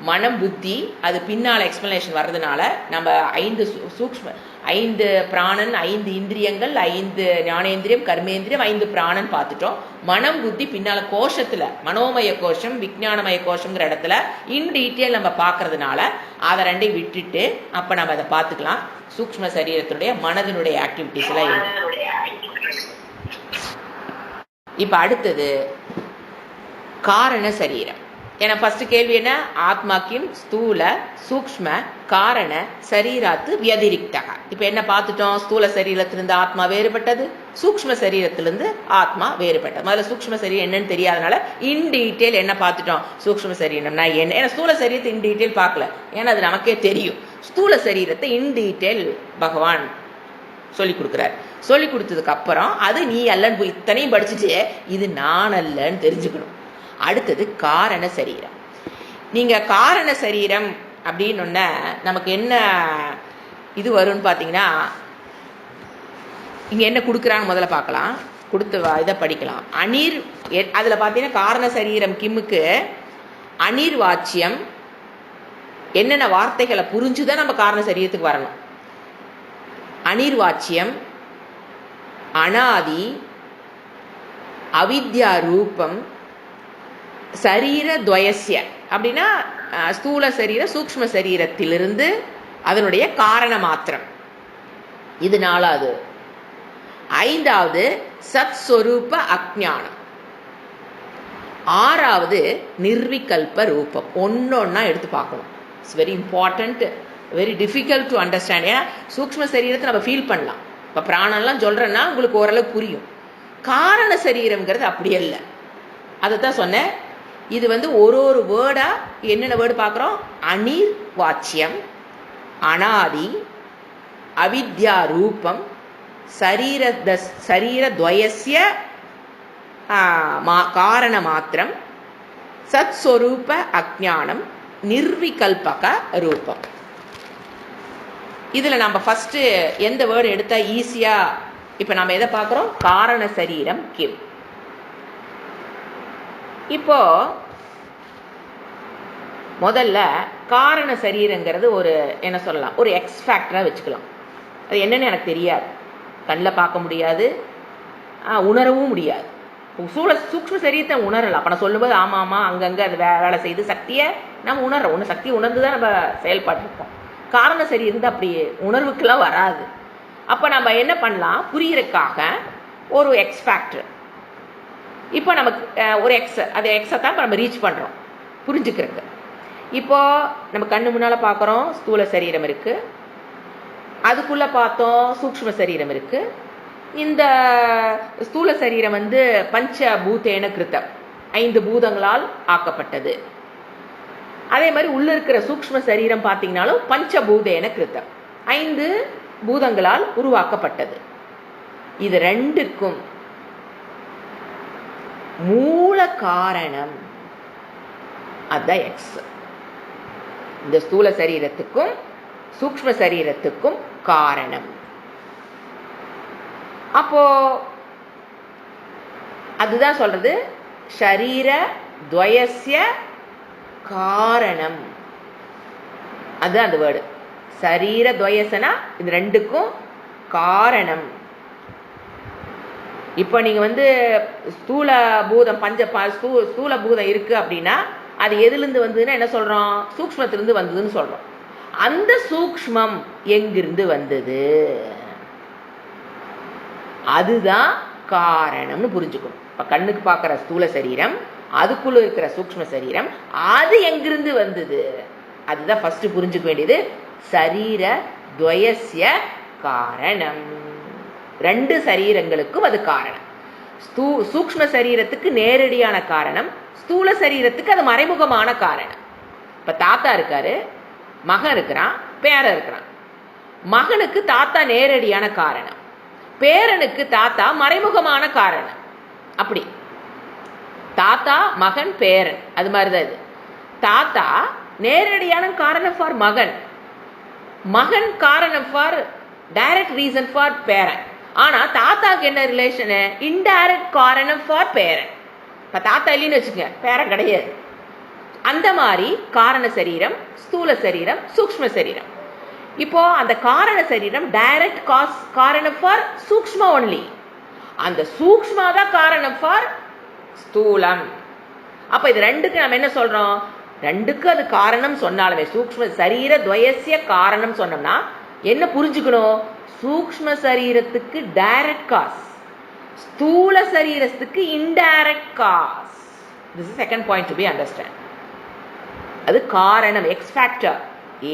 மனம் புத்தி அது பின்னால் எக்ஸ்பிளனேஷன் வர்றதுனால நம்ம 5 பிராணன், 5 இந்திரியங்கள், 5 ஞானேந்திரியம், கர்மேந்திரியம், 5 பிராணன் பார்த்துட்டோம். மனம் புத்தி பின்னால கோஷத்துல மனோமய கோஷம் விஞ்ஞானமய கோஷம்ங்கிற இடத்துல இன் டீட்டெயில் நம்ம பார்க்கறதுனால அதை ரெண்டையும் விட்டுட்டு அப்ப நம்ம அதை பார்த்துக்கலாம். சூக்ஷ்ம சரீரத்துடைய மனதினுடைய ஆக்டிவிட்டிஸ் எல்லாம். இப்ப அடுத்தது காரண சரீரம். ஏன்னா ஃபர்ஸ்ட் கேள்வி என்ன? ஆத்மாக்கியம் ஸ்தூல சூக்ஷ்ம காரண சரீராத்து வியதிரிக்தக. இப்ப என்ன பார்த்துட்டோம்? ஸ்தூல சரீரத்திலிருந்து ஆத்மா வேறுபட்டது, சூக்ஷ்ம சரீரத்திலிருந்து ஆத்மா வேறுபட்டது. முதல்ல சூக்ஷ்ம சரீரம் என்னன்னு தெரியாதனால இன் டீட்டெயில் என்ன பார்த்துட்டோம்? சூக்ஷ்ம சரீரம்னா என்ன? ஏன்னா ஸ்தூல சரீரத்தை இன் டீட்டெயில் பார்க்கல, ஏன்னா அது நமக்கே தெரியும். ஸ்தூல சரீரத்தை இன் டீட்டெயில் பகவான் சொல்லி கொடுக்குறாரு. சொல்லி கொடுத்ததுக்கு அப்புறம் அது நீ அல்லன்னு போய் இத்தனையும் படிச்சுட்டு இது நான் அல்லன்னு தெரிஞ்சுக்கணும். அடுத்தது காரண சரீரம். நீங்க காரண சரீரம் அப்படின்னு நமக்கு என்ன இது வரும்னு பார்த்தீங்கன்னா, இங்க என்ன கொடுக்குறான்னு முதல்ல பார்க்கலாம். கொடுத்த இதை படிக்கலாம். அனிர் அதுல பார்த்தீங்கன்னா காரண சரீரம் கிம்முக்கு அனிர் வாச்சியம் என்னென்ன வார்த்தைகளை புரிஞ்சுதான் நம்ம காரண சரீரத்துக்கு வரணும். அனிர்வாச்சியம், அனாதி, அவித்யா ரூபம், சரீர துவயசிய அப்படின்னா ஸ்தூல சரீர சூக்ஷ்ம சரீரத்திலிருந்து அதனுடைய காரண மாத்திரம். இது 4வது. 5வது சத் ஸ்வரூப அஜ்ஞானம். 6வது நிர்விகல்ப ரூபம். ஒன்னொன்னா எடுத்து பார்க்கணும். It's very important, very difficult to understand. ஏன்னா சூக்ஷ்ம சரீரத்தை நம்ம ஃபீல் பண்ணலாம். இப்போ பிராணம்லாம் சொல்றேன்னா உங்களுக்கு ஓரளவு புரியும். காரண சரீரம்ங்கிறது அப்படி இல்லை. அதை தான் சொன்னேன். இது ஒரு ஒரு வேர்டா என்னென்ன வேர்டு பார்க்குறோம்? அனிர் வாச்சியம், அனாதி, அவித்யா ரூபம், சரீரத்வயஸ்ய காரண மாத்திரம், சத்ஸ்வரூப அஜ்ஞானம், நிர்விகல்பக ரூபம். இதில் நம்ம ஃபஸ்ட்டு எந்த வேர்டு எடுத்தால் ஈஸியாக, இப்போ நம்ம எதை பார்க்குறோம்? காரண சரீரம் கிம். இப்போ முதல்ல காரண சரீரங்கிறது ஒரு என்ன சொல்லலாம், ஒரு எக்ஸ் ஃபேக்டராக வச்சுக்கலாம். அது என்னன்னு எனக்கு தெரியாது, கண்ணில் பார்க்க முடியாது, உணரவும் முடியாது. சூக்ஷ்ம சரீரத்தை உணரலாம். அப்போ நான் சொல்லும்போது ஆமாம் ஆமாம் அங்கங்கே அது வேலை செய்து சக்தியை நம்ம உணர்றோம். சக்தியை உணர்ந்து தான் நம்ம செயல்பாட்டிருப்போம். காரண சரீரம் அப்படி உணர்வுக்கெல்லாம் வராது. அப்போ நம்ம என்ன பண்ணலாம், புரியறதுக்காக ஒரு எக்ஸ் ஃபேக்டர். இப்போ நமக்கு ஒரு எக்ஸ், அது எக்ஸை தான் நம்ம ரீச் பண்ணுறோம் புரிஞ்சுக்கிறதுக்கு. இப்போது நம்ம கண்ணு முன்னால் பார்க்குறோம், ஸ்தூல சரீரம் இருக்குது. அதுக்குள்ளே பார்த்தோம் சூக்ஷ்ம சரீரம் இருக்குது. இந்த ஸ்தூல சரீரம் பஞ்சபூதேன கிருத்தம், 5 பூதங்களால் ஆக்கப்பட்டது. அதே மாதிரி உள்ள இருக்கிற சூக்ஷ்ம சரீரம் பார்த்தீங்கன்னாலும் பஞ்சபூதேன கிருத்தம், 5 பூதங்களால் உருவாக்கப்பட்டது. இது ரெண்டுக்கும் மூல காரணம் அதுதான் எக்ஸ். இந்த ஸ்தூல சரீரத்துக்கும் சூக்ஷ்ம சரீரத்துக்கும் காரணம். அப்போ அதுதான் சொல்றது ஷரீர துவயஸ்ய காரணம். அதுதான் அந்த வேர்டு. சரீர துவயசனா இது ரெண்டுக்கும் காரணம். இப்போ நீங்க ஸ்தூல பூதம் ஸ்தூல பூதம் இருக்கு அப்படின்னா அது எதுலேருந்து வந்ததுன்னா என்ன சொல்றோம்? சூக்ஷ்மத்திலிருந்து வந்ததுன்னு சொல்றோம். அந்த சூக்ஷ்மம் எங்கிருந்து வந்தது, அதுதான் காரணம்னு புரிஞ்சுக்கணும். இப்போ கண்ணுக்கு பார்க்குற ஸ்தூல சரீரம், அதுக்குள்ள இருக்கிற சூக்ஷ்ம சரீரம், அது எங்கிருந்து வந்தது, அதுதான் ஃபர்ஸ்ட் புரிஞ்சுக்க வேண்டியது. சரீர துவயஸ்ய காரணம். 2 சரீரங்களுக்கும் அது காரணம். சூக்ஷ்ம சரீரத்துக்கு நேரடியான காரணம், ஸ்தூல சரீரத்துக்கு அது மறைமுகமான காரணம். இப்போ தாத்தா இருக்காரு, மகன் இருக்கிறான், பேரன் இருக்கிறான். மகனுக்கு தாத்தா நேரடியான காரணம், பேரனுக்கு தாத்தா மறைமுகமான காரணம். அப்படி தாத்தா மகன் பேரன் அது மாதிரிதான் இது. தாத்தா நேரடியான காரணம் ஃபார் மகன், மகன் காரணம் ஃபார் டைரக்ட் ரீசன் ஃபார் பேரன். ஆனா தாத்தாக்கு என்ன ரிலேஷனு? இன்டைரக்ட் காரணம் ஃபார் பேரன். இப்ப தாத்தா இல்லைன்னு வச்சுக்கோங்க, பேரன் கிடையாது. அந்த மாதிரி காரண சரீரம், ஸ்தூல சரீரம், சூக்ஷ்ம சரீரம். இப்போ அந்த காரண சரீரம் டைரக்ட் காரணம் ஃபார் சூக்ஷ்ம ஒன்லி, அந்த சூக்ஷ்மா தான் காரணம் ஃபார் ஸ்தூலம். அப்ப இது ரெண்டுக்கு நம்ம என்ன சொல்றோம்? ரெண்டுக்கு அது காரணம் சொன்னாலுமே, சூக்ஷ்ம சரீர துவயஸ்ய காரணம் சொன்னோம்னா என்ன புரிஞ்சுக்கணும்? சூக்ஷ்ம சரீரத்துக்கு டைரக்ட் காஸ், ஸ்தூல சரீரத்துக்கு indirect cause. This is second point to be understand. அது காரணம், X factor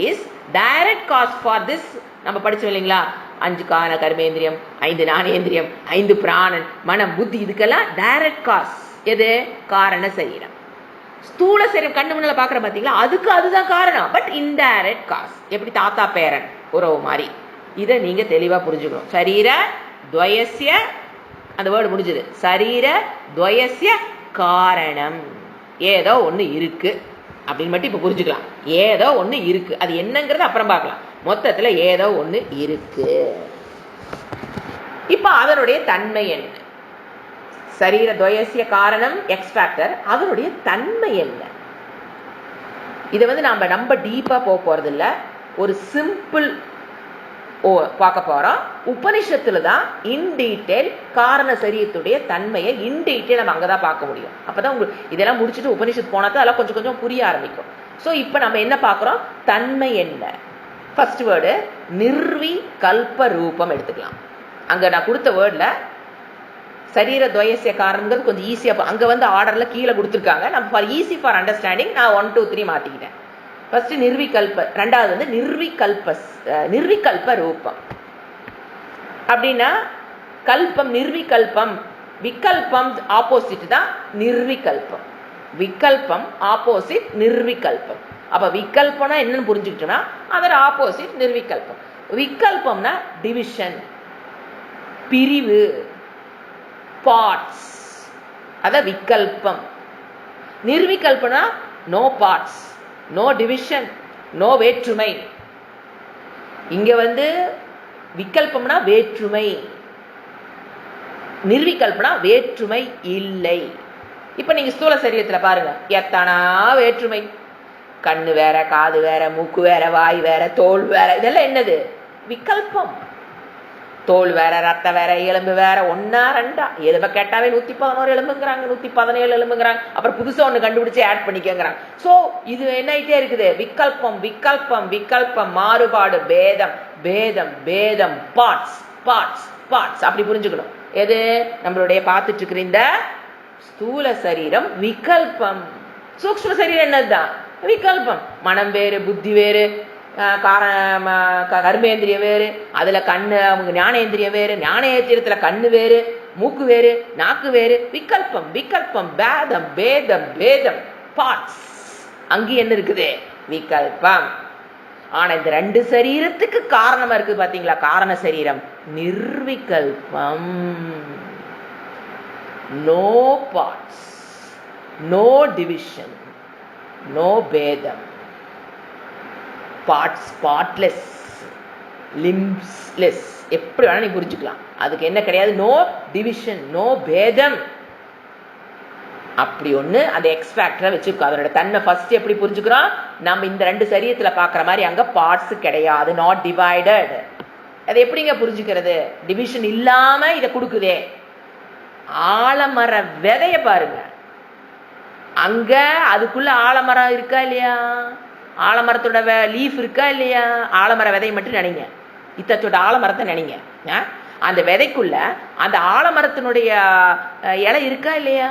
is direct cause for this. நம்ம படிச்சோம் இல்லைங்களா, 5 காரண கர்மேந்திரியம், 5 ஞானேந்திரியம், 5 பிராணன், மனம், புத்தி, இதுக்கெல்லாம் டைரக்ட் காஸ் எது? காரண சரீரம். ஸ்தூல சரீரம் கண்ணு முன்னால பாக்குற பாத்தீங்களா, அதுக்கு அதுதான் காரணம், பட் இன்டைரக்ட் காஸ். எப்படி தாத்தா பேரன் உறவு மாதிரி. இதை நீங்க தெளிவா புரிஞ்சுக்கணும். சரீர துவயஸ்ய, அந்த வேர்டு முடிஞ்சது. சரீர துவயஸ்ய காரணம், ஏதோ ஒண்ணு இருக்கு அப்படின்னு மட்டும் இப்ப புரிஞ்சுக்கலாம். ஏதோ ஒண்ணு இருக்கு, அது என்னங்கிறது அப்புறம் பார்க்கலாம். மொத்தத்துல ஏதோ ஒண்ணு இருக்கு. இப்ப அதனுடைய தன்மை என்ன? சரீர துவயஸ்ய காரணம் எக்ஸ் ஃபேக்டர், அதனுடைய தன்மை என்ன? இதை நாம ரொம்ப டீப்பா போறது இல்ல, ஒரு சிம்பிள் பார்க்க போறோம். உபனிஷத்துல தான் இன் டீட்டெயில் காரண சரீரத்துடைய தன்மையை இன் டீட்டெயில் நம்ம அங்கதான் பார்க்க முடியும். அப்பதான் உங்களுக்கு இதெல்லாம் முடிச்சுட்டு உபனிஷத்து போனா தான் அதெல்லாம் கொஞ்சம் கொஞ்சம் புரிய ஆரம்பிக்கும். ஸோ இப்போ நம்ம என்ன பார்க்குறோம்? தன்மை என்ன? ஃபர்ஸ்ட் வேர்டு நிர்விகல்ப ரூபம் எடுத்துக்கலாம். அங்க நான் கொடுத்த வேர்டில் சரீர துவயசிய காரணங்கிறது கொஞ்சம் ஈஸியாக, அங்கே ஆர்டரில் கீழே கொடுத்துருக்காங்க. நம்ம ஃபார் ஈஸி ஃபார் அண்டர்ஸ்டாண்டிங் நான் 1 2 3 மாற்றிக்கிட்டேன். ஃபர்ஸ்ட் நிர்விகல்ப, ரெண்டாவது நிர்விகல்ப ரூபம். அப்படின்னா கல்பம், நிர்விகல்பம், விகல்பம் ஆப்போசிட் தான் நிர்விகல்பம். விகல்பம் ஆப்போசிட் நிர்விகல்பம். அப்ப விகல்பம்னா என்னன்னு புரிஞ்சுக்கிட்டோம்னா அதோட ஆப்போசிட் நிர்விகல்பம். விகல்பம்னா டிவிஷன், பிரிவு, பார்ட்ஸ், அத விகல்பம். நிர்விகல்பம்னா no parts, no division, no வேற்றுமை. இங்க விகல்பம்னா வேற்றுமை, நிர்விகல்பம்னா வேற்றுமை இல்லை. இப்ப நீங்க ஸ்தூல சரீரத்துல பாருங்க, எத்தனா வேற்றுமை. கண்ணு வேற, காது வேற, மூக்கு வேற, வாய் வேற, தோல் வேற. இதெல்லாம் என்னது? விகல்பம். தோல் வேற, ரத்தம் வேற, எலும்பு வேற. ஒன்னா ரெண்டா? எலும்பை கேட்டாவே 111 எலும்புங்கிறாங்க, 117 எலும்புங்கிறாங்க. அப்புறம் புதுசா ஒண்ணு கண்டுபிடிச்சு ஆட் பண்ணிக்கங்கிறாங்க. சோ இது என்ன ஆயிட்டே இருக்குது? விகல்பம், விகல்பம், விகல்பம், மாறுபாடு, பேதம், பேதம், பேதம், பார்ட்ஸ், பார்ட்ஸ், பார்ட்ஸ். அப்படி புரிஞ்சுக்கணும். எது நம்மளுடைய பார்த்துட்டு இருக்கிற இந்த ஸ்தூல சரீரம் விகல்பம். சூக்ஷ்ம சரீரம் என்னதுதான்? விகல்பம். மனம் வேறு, புத்தி வேறு, கர்மேந்திரியம் வேறு, அதுல கண்ணு ஞானேந்திரியம் வேறு, ஞானேந்திரியத்துல கண்ணு வேறு, மூக்கு வேறு, நாக்கு வேறு. விகல்பம், விகல்பம், பேதம், பேதம், பேதம், பார்ட்ஸ். அங்கே என்ன இருக்குது? விகல்பம். ஆனா இந்த ரெண்டு சரீரத்துக்கு காரணமா இருக்குது பாத்தீங்களா? காரண சரீரம் நிர்விகல்பம். No parts, no division, no பேதம், பார்ட்ஸ், பார்ட்லெஸ், லிம்ஸ்லெஸ். எப்படி வேணா நீ புரிஞ்சுக்கலாம். அதுக்கு என்ன கிடையாது? நோ டிவிஷன், நோ பேதம். அப்படி ஒண்ணு அந்த எக்ஸ்பேக்டரை வச்சிருக்கோம். அதனோட தன்மை ஃபர்ஸ்ட் எப்படி புரிஞ்சுக்கிறோம்? நம்ம இந்த ரெண்டு சரீரத்துல பாக்குற மாதிரி அங்க பார்ட்ஸ் கிடையாது, நாட் டிவைடட். அதை எப்படிங்க புரிஞ்சுக்கிறது? டிவிஷன் இல்லாம இதை கொடுக்குதே. ஆலமர விதைய பாருங்க, அங்க அதுக்குள்ள ஆலமரம் இருக்கா இல்லையா? ஆலமரத்தோட லீஃப் இருக்கா இல்லையா? ஆலமர விதையை மட்டும் நினைங்க, இத்தச்சோட ஆலமரத்தை நினைங்க. அந்த விதைக்குள்ள அந்த ஆலமரத்தினுடைய இலை இருக்கா இல்லையா?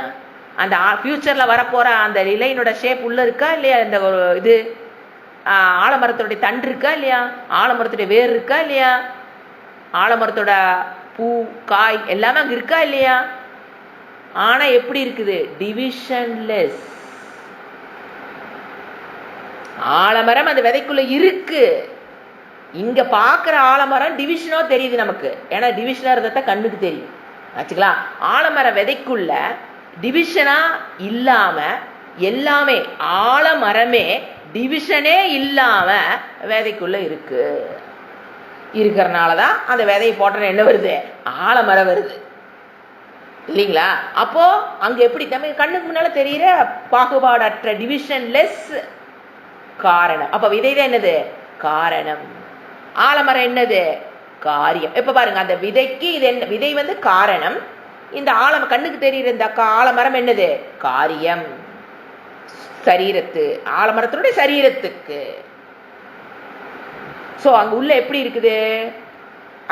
அந்த ஃபியூச்சர்ல வரப்போற அந்த இலையினோட ஷேப் உள்ள இருக்கா இல்லையா? இந்த ஒரு இது ஆலமரத்தோடைய தண்டு இருக்கா இல்லையா? ஆலமரத்துடைய வேர் இருக்கா இல்லையா? ஆலமரத்தோட பூ, காய் எல்லாமே அங்க இருக்கா இல்லையா? ஆனா எப்படி இருக்குது? டிவிஷன்லெஸ். ஆலமரம் அந்த விதைக்குள்ள இருக்கு. இங்க பாக்குற ஆலமரம் டிவிஷனோ தெரியுது நமக்கு, ஏன்னா டிவிஷனா இருந்தா கண்ணுக்கு தெரியும். ஆச்சுங்களா? ஆலமர விதைக்குள்ள டிவிஷனா இல்லாம எல்லாமே, ஆலமரமே டிவிஷனே இல்லாம விதைக்குள்ள இருக்கு. இருக்கிறனாலதான் அந்த விதையை போட்ட என்ன வருது? ஆலமரம் வருது இல்லைங்களா? அப்போ அங்க எப்படி நம்ம கண்ணுக்கு முன்னால தெரியுற பாகுபாடற்ற டிவிஷன்லெஸ் காரணம். அப்ப விதை தான் என்னது? காரணம். ஆலமரம் என்னது? காரியம். இப்ப பாருங்க, அந்த விதைக்கு இது என்ன? விதை காரணம். இந்த கண்ணுக்கு தெரியுற இந்த ஆலமரம் என்னது? காரியம். சரீரத்து, ஆலமரத்தினுடைய சரீரத்துக்கு. சோ அங்க உள்ள எப்படி இருக்குது?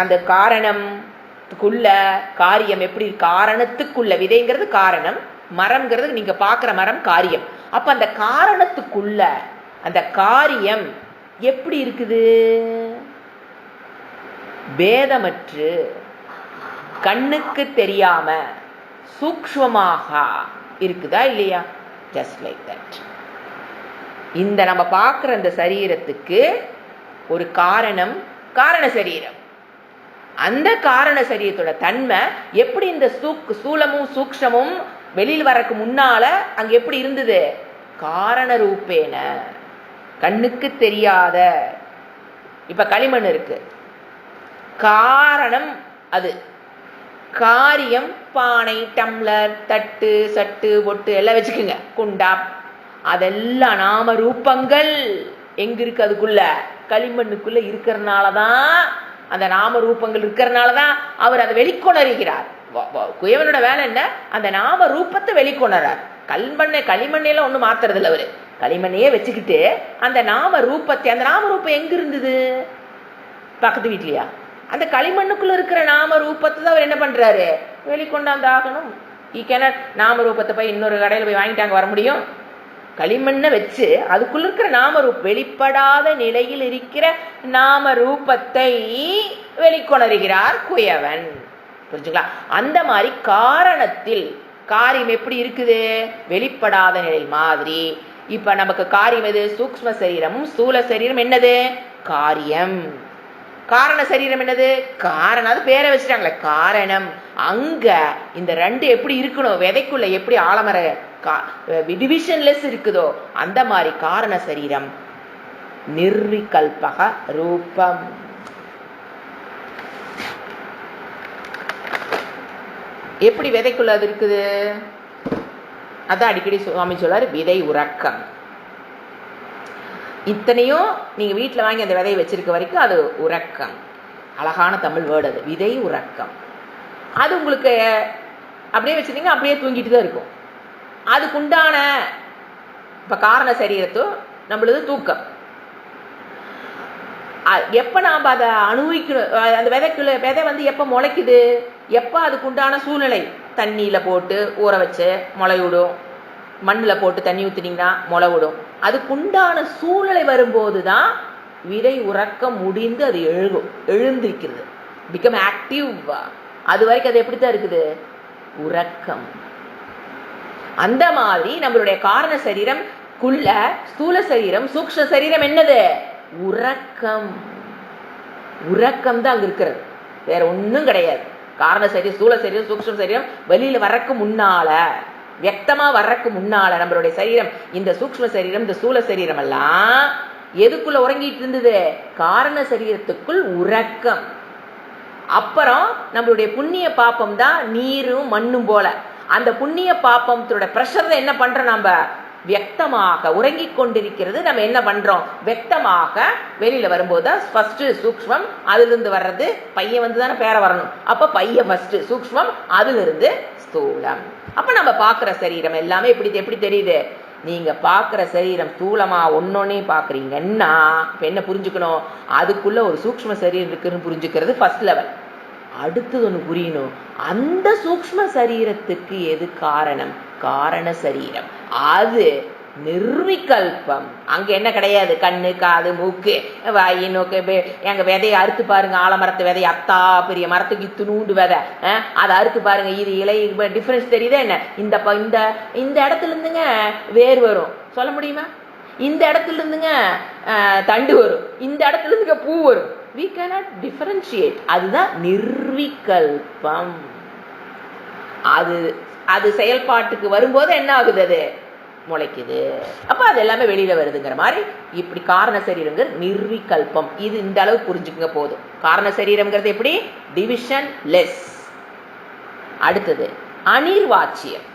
அந்த காரணத்துக்குள்ள காரியம் எப்படி? காரணத்துக்குள்ள விதைங்கிறது காரணம், மரம்ங்கிறது நீங்க பாக்குற மரம் காரியம். அப்ப அந்த காரணத்துக்குள்ள அந்த காரியம் எப்படி இருக்குது? பேதமற்று, கண்ணுக்கு தெரியாம, சூக்ஷ்மமாக இருக்குதா இல்லையா? Just like that. இந்த நம்ம பார்க்கிற இந்த சரீரத்துக்கு ஒரு காரணம், காரண சரீரம். அந்த காரண சரீரத்தோட தன்மை எப்படி? இந்த ஸ்தூலமும் சூக்ஷ்மமும் வெளியில் வரக்கு முன்னால அங்க எப்படி இருந்தது? காரண ரூபேன, கண்ணுக்கு தெரியாத. இப்ப களிமண் இருக்கு, காரணம் அது. காரியம் பானை, டம்ளர், தட்டு, சட்டு, பொட்டு எல்லாம் வச்சுக்குங்க, குண்டா, அதெல்லாம் நாம ரூபங்கள். எங்க இருக்கு? அதுக்குள்ள களிமண்ணுக்குள்ள இருக்கிறனாலதான், அந்த நாம ரூபங்கள் இருக்கிறனாலதான் அவர் அதை வெளிக்கொணர்கிறார். குயவனோட வேலை என்ன? அந்த நாம ரூபத்தை வெளிக்கொணரார். களிமண்ணையெல்லாம் ஒண்ணு மாத்துறது இல்லை அவரு. களிமண்ணையே வச்சுக்கிட்டு அந்த நாம ரூபத்தை, அந்த நாம ரூபம் எங்க இருந்தது? பக்கத்து வீட்லயா? அந்த களிமண்ணுக்குள்ள இருக்கிற நாம ரூபத்தை தான் அவர் என்ன பண்றாரு? வெளிக்கொண்டாந்து ஆகணும். நாம ரூபத்தை போய் இன்னொரு கடையில போய் வாங்கிட்டாங்க வர முடியும்? களிமண்ணை வச்சு அதுக்குள்ள இருக்கிற நாம ரூபம், வெளிப்படாத நிலையில் இருக்கிற நாம ரூபத்தை வெளிக்கொணர்கிறார் குயவன். புரிஞ்சுங்களா? அந்த மாதிரி காரணத்தில் காரியம் எப்படி இருக்குது? வெளிப்படாத நிலை மாதிரி இப்ப நமக்கு காரியம் எது? சூக்ஷ்ம சரீரமும் ஸ்தூல சரீரம் என்னது? காரியம். காரண சரீரம் என்னது? காரணம். அது பேரை வச்சுட்டாங்களே காரணம். அங்க இந்த ரெண்டு எப்படி இருக்கணும், விதைக்குள்ள எப்படி ஆலமர டிவிஷன்லெஸ் இருக்குதோ அந்த மாதிரி காரண சரீரம் நிர்விகல்பக ரூபம். எப்படி விதைக்குள்ள அது இருக்குது? அதான் அடிக்கடி சுவாமி சொல்றாரு, விதை உறக்கம். இத்தனையும் நீங்க வீட்டில் வாங்கி அந்த விதையை வச்சிருக்க வரைக்கும் அது உறக்கம். அழகான தமிழ் வேர்டு அது, விதை உறக்கம். அது உங்களுக்கு அப்படியே வச்சிருந்தீங்க, அப்படியே தூங்கிட்டு தான் இருக்கும். அதுக்குண்டான இப்ப காரண சரீரத்தோ நம்மளது தூக்கம். எப்ப நாம அதை அனுபவிக்கணும், அந்த விதை வந்து எப்ப முளைக்குது, எப்ப அதுக்குண்டான சூழ்நிலை, தண்ணியில போட்டு ஊற வச்சு முளை விடும், மண்ணில் போட்டு தண்ணி ஊற்றினீங்கன்னா முளை விடும். அதுக்குண்டான சூழ்நிலை வரும்போது தான் விதை உறக்கம் முடிந்து அது எழுந்திருக்கிறது, பிகம் ஆக்டிவ். அது வரைக்கும் அது எப்படித்தான் இருக்குது? உறக்கம். அந்த மாதிரி நம்மளுடைய காரண சரீரம்குள்ள ஸ்தூல சரீரம் சூக்ஷ்ம சரீரம் என்னது? உறக்கம். உறக்கம் தான் அங்க இருக்கிறது, வேற ஒன்றும் கிடையாது. காரண சரீரம் ஸ்தூல சரீரம் சூக்ஷ்ம சரீரம் வெளியில வர்றக்கு முன்னால, வியக்தமா வர்றக்கு முன்னால நம்மளுடைய சரீரம், இந்த சூக்ஷ்ம சரீரம் இந்த ஸ்தூல சரீரம் எல்லாம் எதுக்குள்ள உறங்கிட்டு இருந்தது? காரண சரீரத்துக்குள் உறக்கம். அப்புறம் நம்மளுடைய புண்ணிய பாப்பம் தான் நீரும் மண்ணும் போல. அந்த புண்ணிய பாப்பத்தோட பிரஷர் என்ன பண்றோம்? நம்ம வியக்தமாக உறங்கிக் கொண்டிருக்கிறது. நம்ம என்ன பண்றோம்? வெக்தமாக வெளியில வரும்போது ஃபர்ஸ்ட் சூக்ஷ்மம், அதுல இருந்து வர்றது பையன் வந்து தானே பேர வரணும். அப்ப பையன் ஃபர்ஸ்ட் சூக்ஷ்மம், அதுல இருந்து ஸ்தூலம். அப்ப நம்ம பாக்குற சரீரம் எல்லாமே எப்படி தெரியுது? நீங்க பாக்குற சரீரம் ஸ்தூலமா ஒன்னொன்னே பாக்குறீங்கன்னா இப்ப என்ன புரிஞ்சுக்கணும்? அதுக்குள்ள ஒரு சூக்ஷ்ம சரீரம் இருக்குன்னு புரிஞ்சுக்கிறது ஃபர்ஸ்ட் லெவல். அடுத்தது ஒண்ணு புரியணும், அந்த சூக்ஷ்ம சரீரத்துக்கு எது காரணம்? காரண சரீரம். அது நிர்விகல்பம். அங்க என்ன கிடையாது? கண்ணு காது மூக்கு வாய் நோக்கு. எங்க விதையை அறுத்து பாருங்க, ஆலமரத்து விதை அத்தா பெரிய மரத்துக்கு இத்துணூண்டு விதை, அதை அறுத்து பாருங்க. இது இலை டிஃபரன்ஸ் தெரியுதா என்ன? இந்த இடத்துல இருந்துங்க வேர் வரும், சொல்ல முடியுமா? இந்த இடத்துல இருந்துங்க தண்டு வரும், இந்த இடத்துல இருந்துங்க பூ வரும். we cannot differentiate. அதுதான் நிர்விகல்பம். அது செயல்பாட்டுக்கு வரும்போது என்ன ஆகுது? அது முளைக்குது. அப்ப அது எல்லாமே வெளியில வருதுங்கிற மாதிரி இப்படி காரண சரீரங்கள் நிர்விகல்பம். இது இந்த அளவு புரிஞ்சுக்குங்க போதும். காரண சரீரம்ங்கிறது எப்படி? Division less. அடுத்தது அனிர்வாச்சியம்.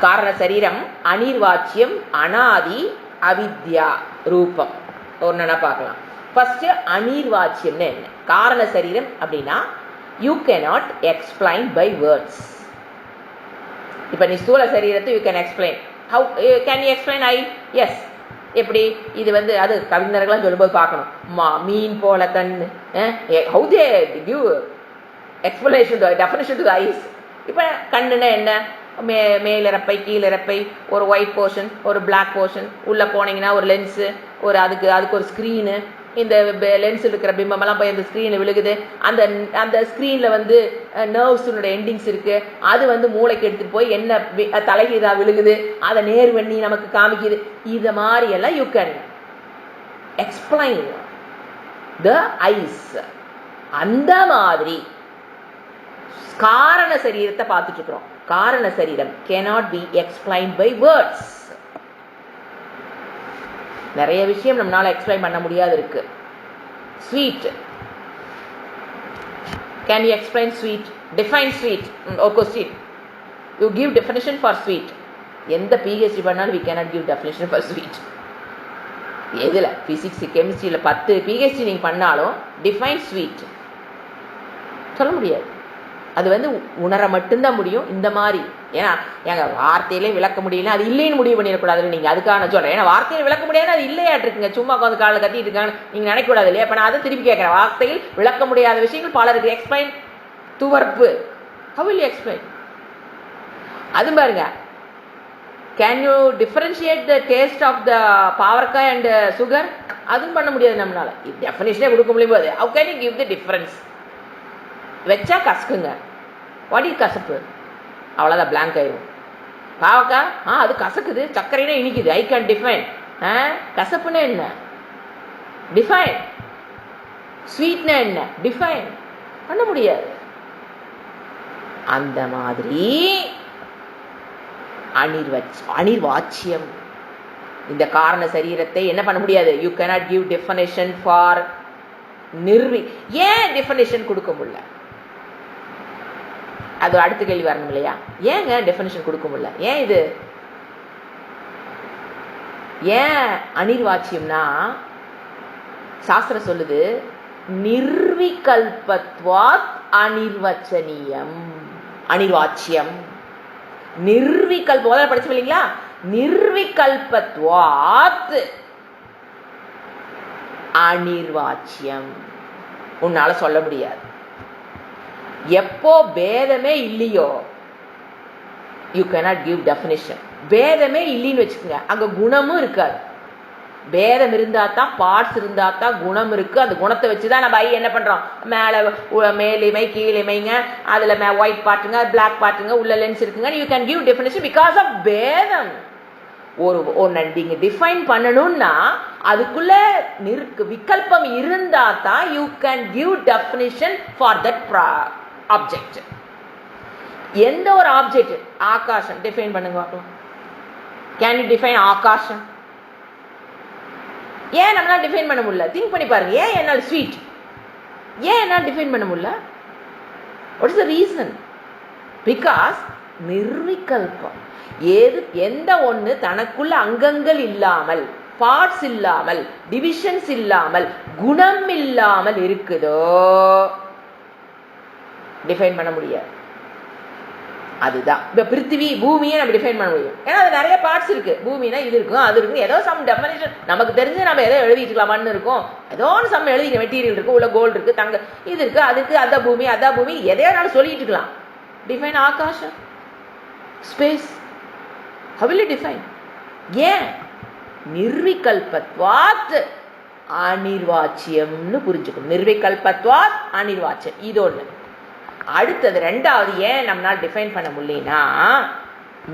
காரண சரீரம் அனிர்வாச்சியம், அனாதி, அவித்யா ரூபம். ஒன்னா பார்க்கலாம். ஃபர்ஸ்ட் அனிர்வாச்சியம்னு என்ன? காரண சரீரம் அப்படின்னா you cannot explain by words. இப்ப நீ ஸ்தூல சரீரத்தை you can explain. How can you explain eye? Yes. எப்படி? இது வந்து அது கவிஞர்கள்லாம் சொல்லும்போது பார்க்கணும். மீன் போல கண்ணு. How they give explanation definition to eyes. இப்ப கண்ணுன்னா என்ன? மேலிறப்பை கீழிறப்பை, ஒரு ஒயிட் போர்ஷன், ஒரு பிளாக் போர்ஷன், உள்ள போனீங்கன்னா ஒரு லென்ஸு, ஒரு அதுக்கு ஒரு ஸ்க்ரீனு. இந்த லென்ஸில் இருக்கிற பிம்பமெல்லாம் போய் அந்த ஸ்க்ரீனில் விழுகுது. அந்த ஸ்க்ரீனில் வந்து நர்வ்ஸுடைய எண்டிங்ஸ் இருக்கு. அது வந்து மூளைக்கு எடுத்துட்டு போய் என்ன தலைகீழா விழுகுது, அதை நேர் பண்ணி நமக்கு காமிக்குது. இது மாதிரி எல்லாம் you can explain the eyes. அந்த மாதிரி காரண சரீரத்தை பார்த்துட்டு இருக்கிறோம். காரண சரீரம் cannot be explained by words. நிறைய விஷயம் நம்மளால எக்ஸ்பிளைன் பண்ண முடியாது இருக்கு. Sweet, can you explain sweet? Define sweet. ஒரு question, you give definition for sweet. எந்த பிஹெச்டி பண்ணாலும் we cannot give definition for sweet. எதுல? பிசிக்ஸ் கெமிஸ்ட்ரியில 10 பிஹெச்டி நீங்க பண்ணாலும் டிஃபைன் ஸ்வீட் சொல்ல முடியாது. அது வந்து உணர மட்டும்தான் முடியும். இந்த மாதிரி ஏன்னா எங்க வார்த்தையிலே விளக்க முடியல, அது இல்லைன்னு முடிவு பண்ணிடக்கூடாது. நீங்க அதுக்கான சொல்றேன். ஏன்னா வார்த்தையில் விளக்க முடியாது, அது இல்லையாட்டு இருக்குங்க. சும்மா உட்காந்து காலில் கத்திட்டு இருக்காங்க நீங்க நினைக்கூடாது இல்லையா? இப்ப நான் அதை திருப்பி கேட்கிறேன். வார்த்தையில் விளக்க முடியாத விஷயங்கள் பல இருக்கு. எக்ஸ்பிளைன் துவர்ப்பு. How will you explain? அது பாருங்க, can you differentiate the taste of the pavakkai and sugar? அதுவும் பண்ண முடியாது நம்மளால. டெஃபினிஷனே கொடுக்க முடியும் போது how can you give the difference? வச்சா கசக்குங்க. வாடி கசப்பு, அவ்வளோதான், பிளாங்க் ஆயிரும். பாவக்கா அது கசக்குது, சர்க்கரைனா இனிக்குது. I can define. கசப்புன்னா என்ன? டிஃபைன். ஸ்வீட்னா என்ன? டிஃபைன் பண்ண முடியாது. அந்த மாதிரி அனிர்வாச்சியம். இந்த காரண சரீரத்தை என்ன பண்ண முடியாது? You cannot give definition for ஏன் டெஃபனிஷன் கொடுக்க முடியல? அது அடுத்த கேள்வி வரணும் இல்லையா? ஏங்க டெஃபனிஷன் கொடுக்க முடியல? ஏன் இது ஏன் அனிர்வாச்சியம்னா, சாஸ்திரம் சொல்லுது நிர்விகல்பத்வாத் அனிர்வச்சனீயம். அனிர்வாச்சியம் நிர்விகல்பம் படிச்சு இல்லைங்களா? நிர்விகல்பத்வாத் அனிர்வாச்சியம். உன்னால சொல்ல முடியாது. எப்போ பேதமே இல்லையோ யூ கேனாட் கிவ் டெஃபினிஷன். பேதமே இல்லைன்னு வச்சுக்கோங்க, அங்க குணமும் இருக்காது. பேதம் இருந்தா தான், பார்ட்ஸ் இருந்தா தான் குணம் இருக்கு. அந்த குணத்தை வச்சுதான் நம்ம என்ன பண்றோம்? மேலிமை கீழிமைங்க, அதுல ஒயிட் பாட்டுங்க, பிளாக் பாட்டுங்க, உள்ள லென்ஸ் இருக்குங்க. You can give definition because of bhedam. நீங்க டிஃபைன் பண்ணணும்னா அதுக்குள்ள விகல்பம் இருந்தா தான் you can give definition for that object. எந்த ஒரு ஆப்ஜெக்ட், ஆகாசம் டிஃபைன் பண்ணுங்க பார்க்கலாம். கேன் யூ டிஃபைன் ஆகாசம்? ஏன் நம்மளால டிஃபைன் பண்ண முடியல? திங்க் பண்ணி பாருங்க. ஏன் என்னால் ஸ்வீட் ஏன் என்னால் டிஃபைன் பண்ண முடியல? What is the reason? Because நிர்விகல்பம். எந்த ஒண்ணு தனக்குள்ள அங்கங்கள் இல்லாமல், பார்ட்ஸ் இல்லாமல், டிவிஷன்ஸ் இல்லாமல், குணம் இல்லாமல் இருக்குதோ டிஃபைன் பண்ண முடியாது. அதுதான் இப்ப பிருத்திவி, பூமியை நம்ம டிஃபைன் பண்ண முடியும். ஏன்னா அது நிறைய பார்ட்ஸ் இருக்கு. பூமினா இது இருக்கும், அது இருக்கும், ஏதோ சம் டெஃபினிஷன் நமக்கு தெரிஞ்சு நம்ம ஏதோ எழுதிக்கலாம். மண் இருக்கும், ஏதோ சம் எழுதிக்க மெட்டீரியல் இருக்கு, உள்ள கோல்டு இருக்கு, தங்க இது இருக்கு, அதுக்கு அதான் பூமி, அதான் பூமி, எதையானாலும் சொல்லிட்டு இருக்கலாம். டிஃபைன் ஆகாஷம், space, how will you define? ஏன்? நிர்விகல்பத்வாத் அனிர்வாச்சியம்னு புரிஞ்சுக்கணும். நிர்விகல்பத்வாத் அனிர்வாச்சியம், இது ஒண்ணு. அடுத்தது ரெண்டாவது ஏன் நம்மளால் டிஃபைன் பண்ண முடியலனா,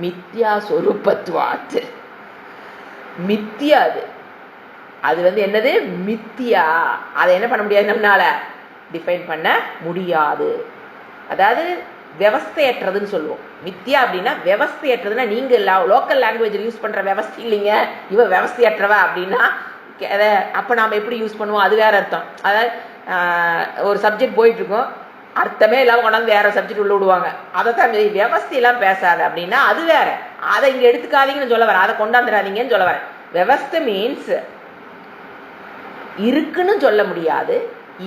மித்யா சொரூபத்வாத். மித்யா அது என்னது? மித்யா. அதை என்ன பண்ண முடியாது, நம்மளால டிஃபைன் பண்ண முடியாது. அதாவது விவஸ்தையற்றதுன்னு சொல்லுவோம். மித்யா அப்படின்னா விவஸ்தையற்றதுன்னா, நீங்க லோக்கல் லாங்குவேஜில் யூஸ் பண்ற விவஸ்தை இல்லைங்க, இவ விவஸ்தையற்றவ அப்படின்னா அப்ப நாம எப்படி யூஸ் பண்ணுவோம்? அது வேற அர்த்தம். அதாவது ஒரு சப்ஜெக்ட் போயிட்டு இருக்கோம், அர்த்தமே இல்லாம கொண்டாந்து வேற சப்ஜெக்ட் உள்ள விடுவாங்க. அதைத்தான் விவஸ்தையெல்லாம் பேசாத அப்படின்னா அது வேற. அதை இங்க எடுத்துக்காதீங்கன்னு சொல்ல வரேன், அதை கொண்டாந்துடாதீங்கன்னு சொல்ல வரேன். விவஸ்தை மீன்ஸ் இருக்குன்னு சொல்ல முடியாது,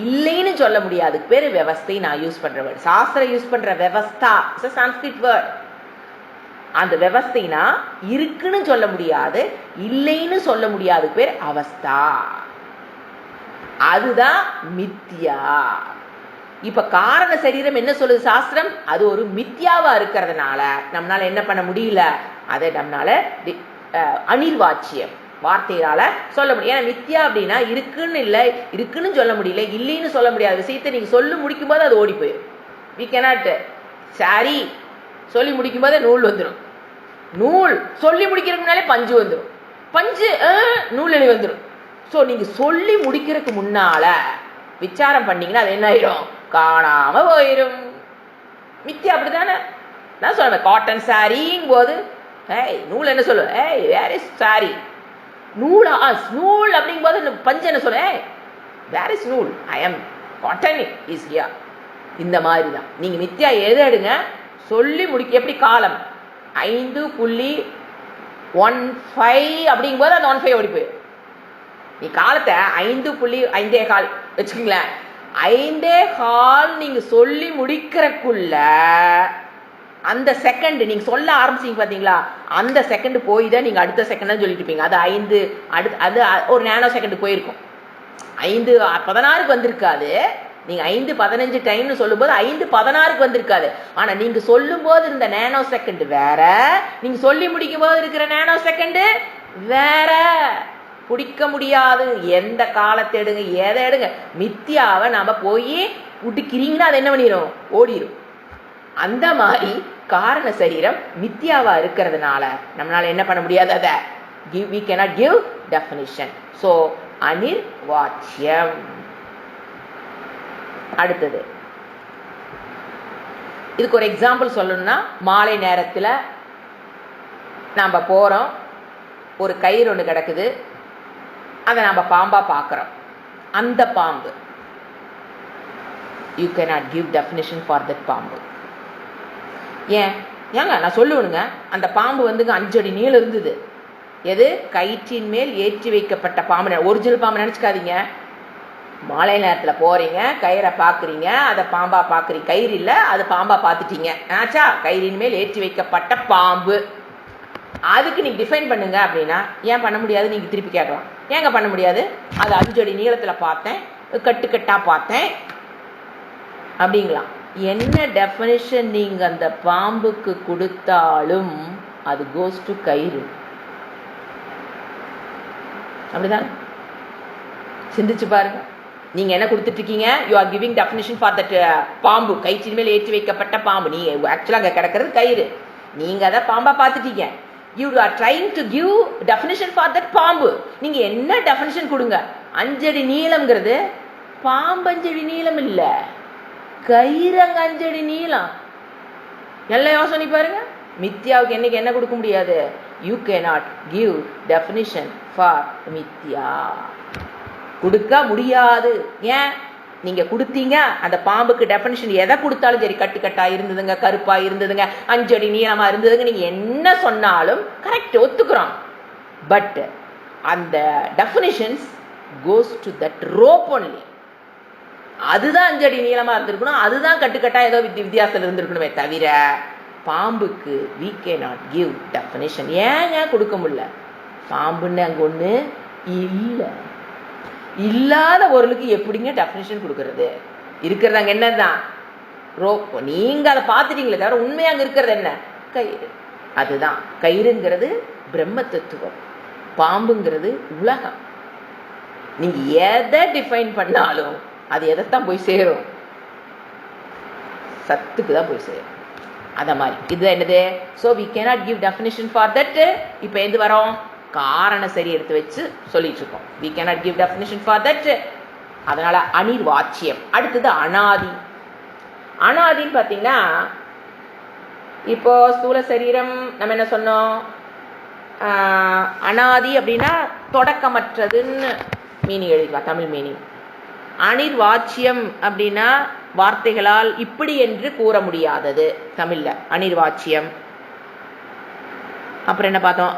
இல்லைன்னு சொல்ல முடியாது. பேரு விவஸ்தை. நான் யூஸ் பண்ற வேர்ட், சாஸ்திரம் யூஸ் பண்ற விவஸ்தா, சான்ஸ்கிரிட் வேர்ட். அந்த விவஸ்தைனா இருக்குன்னு சொல்ல முடியாது, இல்லைன்னு சொல்ல முடியாது, பேர் அவஸ்தா. அதுதான் மித்யா. இப்ப காரண சரீரம் என்ன சொல்லுது சாஸ்திரம்? அது ஒரு மித்யாவா இருக்கிறதுனால நம்மளால என்ன பண்ண முடியல, அதை நம்மளால அனிர்வாச்சியம் வார்த்தையால சொல்ல முடியும். ஏன்னா மித்யா அப்படின்னா இருக்குன்னு இல்லை, இருக்குன்னு சொல்ல முடியல, இல்லைன்னு சொல்ல முடியாத விஷயத்தை நீங்க சொல்லி முடிக்கும் போது அது ஓடி போயிடும். We cannot. சாரி சொல்லி முடிக்கும் போதே நூல் வந்துடும், நூல் சொல்லி முடிக்கிறதுக்கு முன்னாலே பஞ்சு வந்துடும், பஞ்சு நூல் எழுதி வந்துடும். ஸோ நீங்க சொல்லி முடிக்கிறதுக்கு முன்னால விசாரம் பண்ணீங்கன்னா அது என்ன ஆயிடும்? காணாம போயிடும். மித்யா அப்படித்தானே. நான் சொல்றேன், காட்டன் சாரிங் போது நூல் என்ன சொல்லு, வேர் இஸ் சாரி, நூலா நூல் அப்படிங்கும் போது பஞ்சு என்ன சொல்ல, வேர் இஸ் நூல், I am cotton is here. இந்த மாதிரி தான் நீங்க மித்யா எழுதுங்க, சொல்லி முடிக்க. எப்படி காலம் 5.15 அப்படிங்கும் போது அந்த 15 ஓடி போயிடும். நீ காலத்தை 5.5 வச்சுக்கீங்களேன், 5.15 நீங்க சொல்லி முடிக்கிறக்குள்ள அந்த செகண்ட் நீங்க சொல்ல ஆரம்பிச்சீங்க பாத்தீங்களா, அந்த செகண்ட் போய் தான் நீங்க அடுத்த செகண்ட் சொல்லிட்டு இருப்பீங்க. அது 5 அது ஒரு நேனோ செகண்ட் போயிருக்கும். 5:16 வந்திருக்காது. நீங்க 5:15 டைம்னு சொல்லும் போது 5:16 வந்திருக்காது. ஆனா நீங்க சொல்லும் போது இந்த நேனோ செகண்ட் வேற, நீங்க சொல்லி முடிக்கும் போது இருக்கிற நேனோ செகண்ட் வேற. பிடிக்க முடியாது. எந்த காலத்தை எடுங்க, எதை எடுங்க, மித்தியாவை நாம போய் விட்டுக்கிறீங்கன்னா அது என்ன பண்ணிடும்? ஓடிடும். அந்த மாதிரி காரண சரீரம் மித்யாவா இருக்கிறதுனால நம்மளால என்ன பண்ண முடியாது, அதை we cannot give definition. So அனிர்வாச்சியம். அடுத்தது இதுக்கு ஒரு எக்ஸாம்பிள் சொல்லணும்னா, மாலை நேரத்தில் நாம் போகிறோம், ஒரு கயிறு ஒன்று கிடக்குது, அதை நாம் பாம்பாக பார்க்குறோம். அந்த பாம்பு you cannot give definition for that பாம்பு. ஏங்க நான் சொல்லுவேனுங்க, அந்த பாம்பு வந்துங்க 5 அடி நீளம் இருந்தது. எது? கயிற்றின் மேல் ஏற்றி வைக்கப்பட்ட பாம்பு. ஒரிஜினல் பாம்பு நினச்சிக்காதீங்க. மாலை நேரத்தில் போகிறீங்க, கயிறை பார்க்குறீங்க, அதை பாம்பா பார்க்குறீங்க. கயிறு இல்லை, அது பாம்பா பார்த்துட்டீங்க ஆச்சா. கயிறின் மேல் ஏற்றி வைக்கப்பட்ட பாம்பு, அதுக்கு நீங்கள் டிஃபைன் பண்ணுங்க அப்படின்னா ஏன் பண்ண முடியாது? நீங்கள் திருப்பி கேட்கலாம், ஏங்க பண்ண முடியாது? அது 5 அடி நீளத்தில் பார்த்தேன், கட்டுக்கட்டாக பார்த்தேன் அப்படிங்களாம். என்ன டெஃபினிஷன் நீங்கள் அந்த பாம்புக்கு கொடுத்தாலும் அது கோஸ் டு கயிறு. அப்படிதான் சிந்திச்சு பாருங்க. நீங்க என்ன கொடுத்துட்டு இருக்கீங்க? You are giving definition for that பாம்பு, கயிற்றின் மேல் ஏற்றி வைக்கப்பட்ட பாம்பு. நீ ஆக்சுவலா அங்க கிடக்கிறது கயிறு, நீங்க அதை பாம்பா பார்த்துட்டீங்க. You are trying to give definition for that பாம்பு. நீங்க என்ன டெஃபினிஷன் கொடுங்க? 5 அடி நீளம்ங்கிறது பாம்பு 5 அடி நீளம் இல்ல, கயிறு அங்க 5 அடி நீளம். எல்லாம் யோசனை பாருங்க. மித்யாவுக்கு என்னைக்கு என்ன கொடுக்க முடியாது? You cannot give definition for மித்யா, கொடுக்க முடியாது. ஏன்? நீங்க கொடுத்தீங்க அந்த பாம்புக்கு டெஃபினிஷன், எதை கொடுத்தாலும் சரி, கட்டுக்கட்டா இருந்ததுங்க, கருப்பா இருந்ததுங்க, 5 அடி நீளமா இருந்ததுங்க, நீங்க என்ன சொன்னாலும் கரெக்ட், ஒத்துக்கிறோம். பட் அந்த definitions goes to that rope only. அதுதான் 5 அடி நீளமா இருந்திருக்கணும், அதுதான் கட்டுக்கட்டா ஏதோ வித்தியாசத்தில் இருந்திருக்கணுமே தவிர பாம்புக்கு we cannot give definition. ஏங்க கொடுக்க முடியல? பாம்புன்னு அங்க ஒண்ணு இல்லை. இல்லாத பொருளுக்கு எப்படிங்க டெஃபினிஷன் கொடுக்கறது? இருக்கிறது அங்க என்னதான்? ரோப். நீங்க அதை பார்த்துட்டீங்களே தவிர உண்மையா அங்க இருக்கிறது என்ன? கயிறு. அதுதான் கயிறுங்கிறது பிரம்ம தத்துவம், பாம்புங்கிறது உலகம். நீங்க எதை டிஃபைன் பண்ணாலும் அது எதைத்தான் போய் சேரும்? சத்துக்கு தான் போய் சேரும். அத மாதிரி இது என்னது? so we cannot give definition for that. இப்போ எது வரோம்? காரண சரி எடுத்து வச்சு சொல்லிட்டு இருக்கோம். we cannot give definition for that. அதனால அனிர்வாச்சியம். அடுத்தது அனாதி. அனாதின்னு பார்த்தீங்கன்னா, இப்போ ஸ்தூல சரீரம் நம்ம என்ன சொன்னோம்? அனாதி அப்படின்னா தொடக்கமற்றதுன்னு மீனிங் எழுதிக்கலாம், தமிழ் மீனிங். அனிர்வாச்சியம் அப்படின்னா வார்த்தைகளால் இப்படி என்று கூற முடியாதது, தமிழ்ல அனிர்வாச்சியம். அப்புறம் என்ன பார்த்தோம்?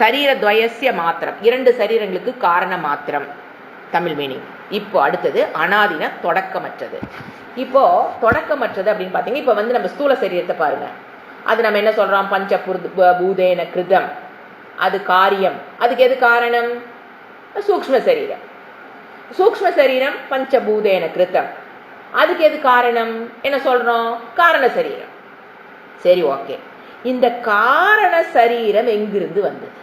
சரீர துவயசிய மாத்திரம், 2 சரீரங்களுக்கு காரண மாத்திரம், தமிழ் மீனிங். இப்போ அடுத்தது அனாதின தொடக்கமற்றது. இப்போ தொடக்கமற்றது அப்படின்னு பார்த்தீங்கன்னா, இப்போ வந்து நம்ம ஸ்தூல சரீரத்தை பாருங்க, அது நம்ம என்ன சொல்றோம்? பஞ்ச பூதேன கிருதம், அது காரியம். அதுக்கு எது காரணம்? சூக்ஷ்ம சரீரம். சூக்ஷ்ம சரீரம் பஞ்சபூதேன கிருத்தம், அதுக்கு எது காரணம்? என்ன சொல்றோம்? காரண சரீரம். சரி, ஓகே. இந்த காரண சரீரம் எங்கிருந்து வந்தது?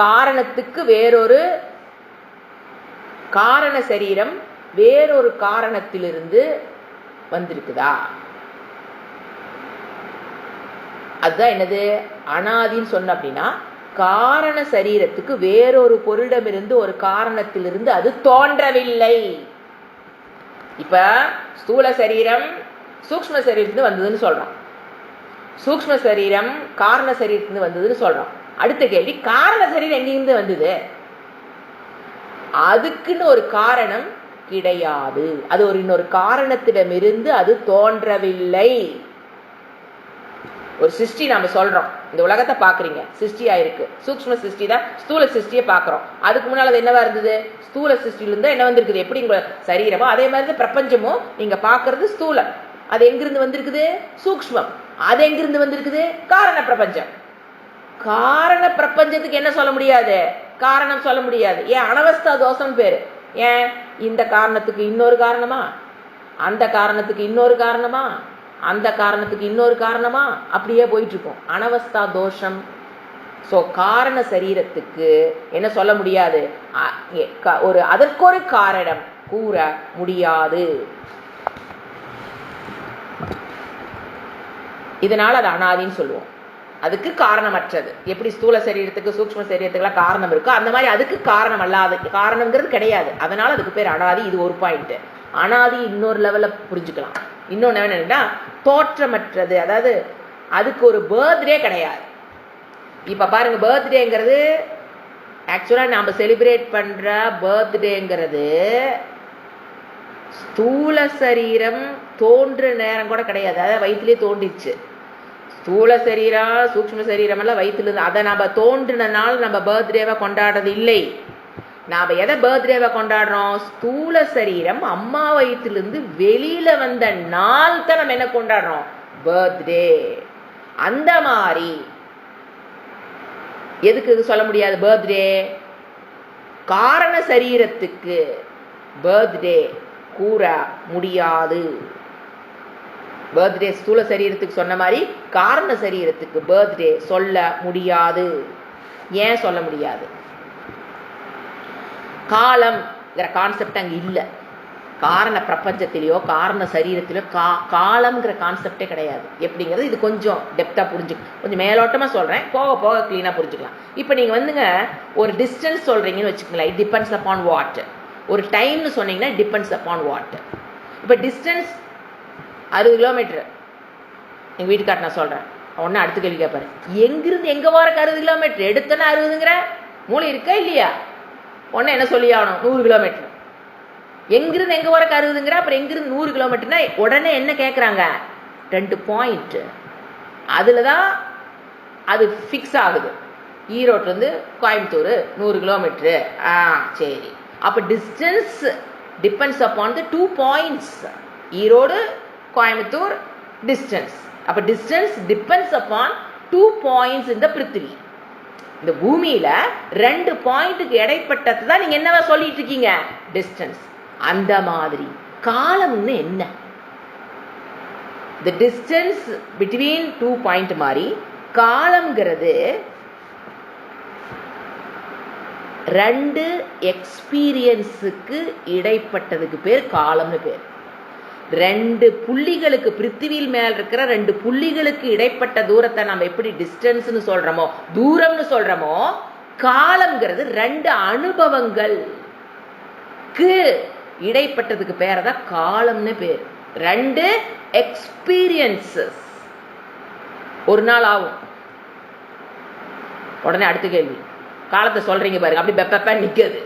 காரணத்துக்கு வேறொரு காரண சரீரம் வேறொரு காரணத்திலிருந்து வந்திருக்குதா? அதுதான் என்னது அனாதின்னு சொன்ன அப்படின்னா, காரண சரீரத்துக்கு வேறொரு பொருளிடமிருந்து ஒரு காரணத்திலிருந்து அது தோன்றவில்லை. இப்ப ஸ்தூல சரீரம் சூக்ஷ்ம சரீரத்திலிருந்து வந்ததுன்னு சொல்றோம், சூக்ஷ்ம சரீரம் காரண சரீரத்திலிருந்து வந்ததுன்னு சொல்றோம். அடுத்த கேள்வி, காரண சரீரம் எங்கிருந்து வந்தது? அதுக்குன்னு ஒரு காரணம் கிடையாது, அது ஒரு இன்னொரு காரணத்திடமிருந்து அது தோன்றவில்லை. ஒரு சிருஷ்டி நாம சொல்றோம், இந்த உலகத்தை பாக்குறீங்க, சிருஷ்டியா இருக்கு, சூக்ஷ்ம சிருஷ்டி தான், ஸ்தூல சிருஷ்டியை பாக்குறோம். அதுக்கு முன்னால அது என்னவா இருந்தது? ஸ்தூல சிருஷ்டில இருந்து என்ன வந்திருக்குது? எப்படி உங்க சரீரமோ அதே மாதிரி பிரபஞ்சமும் நீங்க பாக்குறது ஸ்தூலம். அது எங்கிருந்து வந்திருக்குது? சூக்ஷ்மம். அது எங்கிருந்து வந்திருக்குது? காரண பிரபஞ்சம். காரண பிரபஞ்சத்துக்கு என்ன சொல்ல முடியாது? காரணம் சொல்ல முடியாது. ஏன்? அனவஸ்தா தோஷம் பேரு. ஏன்? இந்த காரணத்துக்கு இன்னொரு காரணமா, அந்த காரணத்துக்கு இன்னொரு காரணமா, அந்த காரணத்துக்கு இன்னொரு காரணமா, அப்படியே போயிட்டு இருக்கும். அனவஸ்தா தோஷம். ஸோ காரண சரீரத்துக்கு என்ன சொல்ல முடியாது? ஒரு அதற்கொரு காரணம், கூற முடியாது. இதனால அது அனாதின்னு சொல்லுவோம். அதுக்கு காரணமற்றது. எப்படி ஸ்தூல சரீரத்துக்கு சூக்ஷ்ம சரீரத்துக்குலாம் காரணம் இருக்கோ அந்த மாதிரி அதுக்கு காரணம் அல்லாத, காரணம்ங்கிறது கிடையாது. அதனால அதுக்கு பேர் அனாதி. இது ஒரு பாயிண்ட். அனாதி இன்னொரு லெவல்ல புரிஞ்சுக்கலாம். இன்னொன்று என்னன்னா தோற்றமற்றது. அதாவது அதுக்கு ஒரு பர்த்டே கிடையாது. இப்ப பாருங்க, பர்த்டேங்கிறது ஆக்சுவலா நாம செலிப்ரேட் பண்ற பர்த்டேங்கிறது ஸ்தூல சரீரம் தோன்ற நேரம் கூட கிடையாது. அதாவது வயிற்றுலேயே தோன்றிச்சு. ஸ்தூல சரீரம் சூக்ஷ்ம சரீரம் எல்லாம் வயிற்றுல இருந்து அதை நம்ம தோன்றின நாள் நம்ம பர்த்டேவை கொண்டாடுறது இல்லை. நாம எதை பர்த்டேவை கொண்டாடுறோம்? ஸ்தூல சரீரம் அம்மா வயிற்றிலிருந்து வெளியில வந்த நாள் தான் நம்ம என்ன கொண்டாடுறோம்? பர்த்டே. அந்த மாதிரி எதுக்கு சொல்ல முடியாது பர்த்டே? காரண சரீரத்துக்கு பர்த்டே கூற முடியாது. பர்த்டே ஸ்தூல சரீரத்துக்கு சொன்ன மாதிரி காரண சரீரத்துக்கு பர்த்டே சொல்ல முடியாது. ஏன் சொல்ல முடியாது? காலம்ங்கிற கான்செப்ட் அங்கே இல்லை. காரண பிரபஞ்சத்திலேயோ காரண சரீரத்திலேயோ காலம்ங்கிற கான்செப்டே கிடையாது. எப்படிங்கிறது இது கொஞ்சம் டெப்த்தாக புரிஞ்சுக்கலாம். கொஞ்சம் மேலோட்டமாக சொல்கிறேன், போக போக க்ளீனாக புரிஞ்சுக்கலாம். இப்போ நீங்கள் வந்துங்க ஒரு டிஸ்டன்ஸ் சொல்கிறீங்கன்னு வச்சுக்கோங்களேன். It depends upon what. ஒரு டைம்னு சொன்னீங்கன்னா டிபெண்ட்ஸ் அப்பான் வாட். இப்போ டிஸ்டன்ஸ் 60 கிலோமீட்டர். எங்கள் வீட்டுக்கார்ட்ட நான் சொல்கிறேன். ஒன்று அடுத்த கேள்வி கேட்பாரு, எங்கிருந்து எங்கே வரக்கு 60 கிலோமீட்டர்? எடுத்தோன்னா 60ங்கிற மூளை இருக்கா இல்லையா? ஒன்று என்ன சொல்லி ஆகணும்? 100 கிலோமீட்டர். எங்கிருந்து எங்கே வரக்கு 60ங்கிற, அப்புறம் எங்கிருந்து 100 கிலோமீட்டர்னா உடனே என்ன கேட்குறாங்க? 2 பாயிண்ட். அதில் தான் அது ஃபிக்ஸ் ஆகுது. ஈரோட்லேருந்து கோயம்புத்தூர் 100 கிலோமீட்டரு. சரி. அப்போ distance depends upon the 2 points. Erode Coimbatore distance. அப்போ டிஸ்டன்ஸ் டிபெண்ட்ஸ் அப்பான் 2 பாயிண்ட்ஸ் இந்த பிருத்திவி. இந்த பூமியில 2 பாயிண்ட்டுக்கு இடைப்பட்டது தான் நீங்க என்னவா சொல்லிட்டு இருக்கீங்க? டிஸ்டன்ஸ். அந்த மாதிரி காலம்னு என்ன? the distance between 2 பாயிண்ட் மாதிரி காலம்ங்கிறது 2 எக்ஸ்பீரியன்ஸுக்கு இடைப்பட்டதுக்கு பேர் காலம்னு பேர். 2 புள்ளிகளுக்கு, பிருத்திவியில் மேல் இருக்கிற 2 புள்ளிகளுக்கு இடைப்பட்ட தூரத்தை நம்ம எப்படி டிஸ்டன்ஸ்னு சொல்றோமோ, தூரம்னு சொல்றோமோ, காலம்ங்கிறது 2 அனுபவங்களுக்கு இடைப்பட்டதுக்கு பேர் தான் காலம்னு பேர். 2 எக்ஸ்பீரியன்சஸ். ஒரு நாள் ஆகும். உடனே அடுத்த கேள்வி, காலத்தை சொல்றீங்க பாருங்க, அப்படி பெப்ப நிற்குது.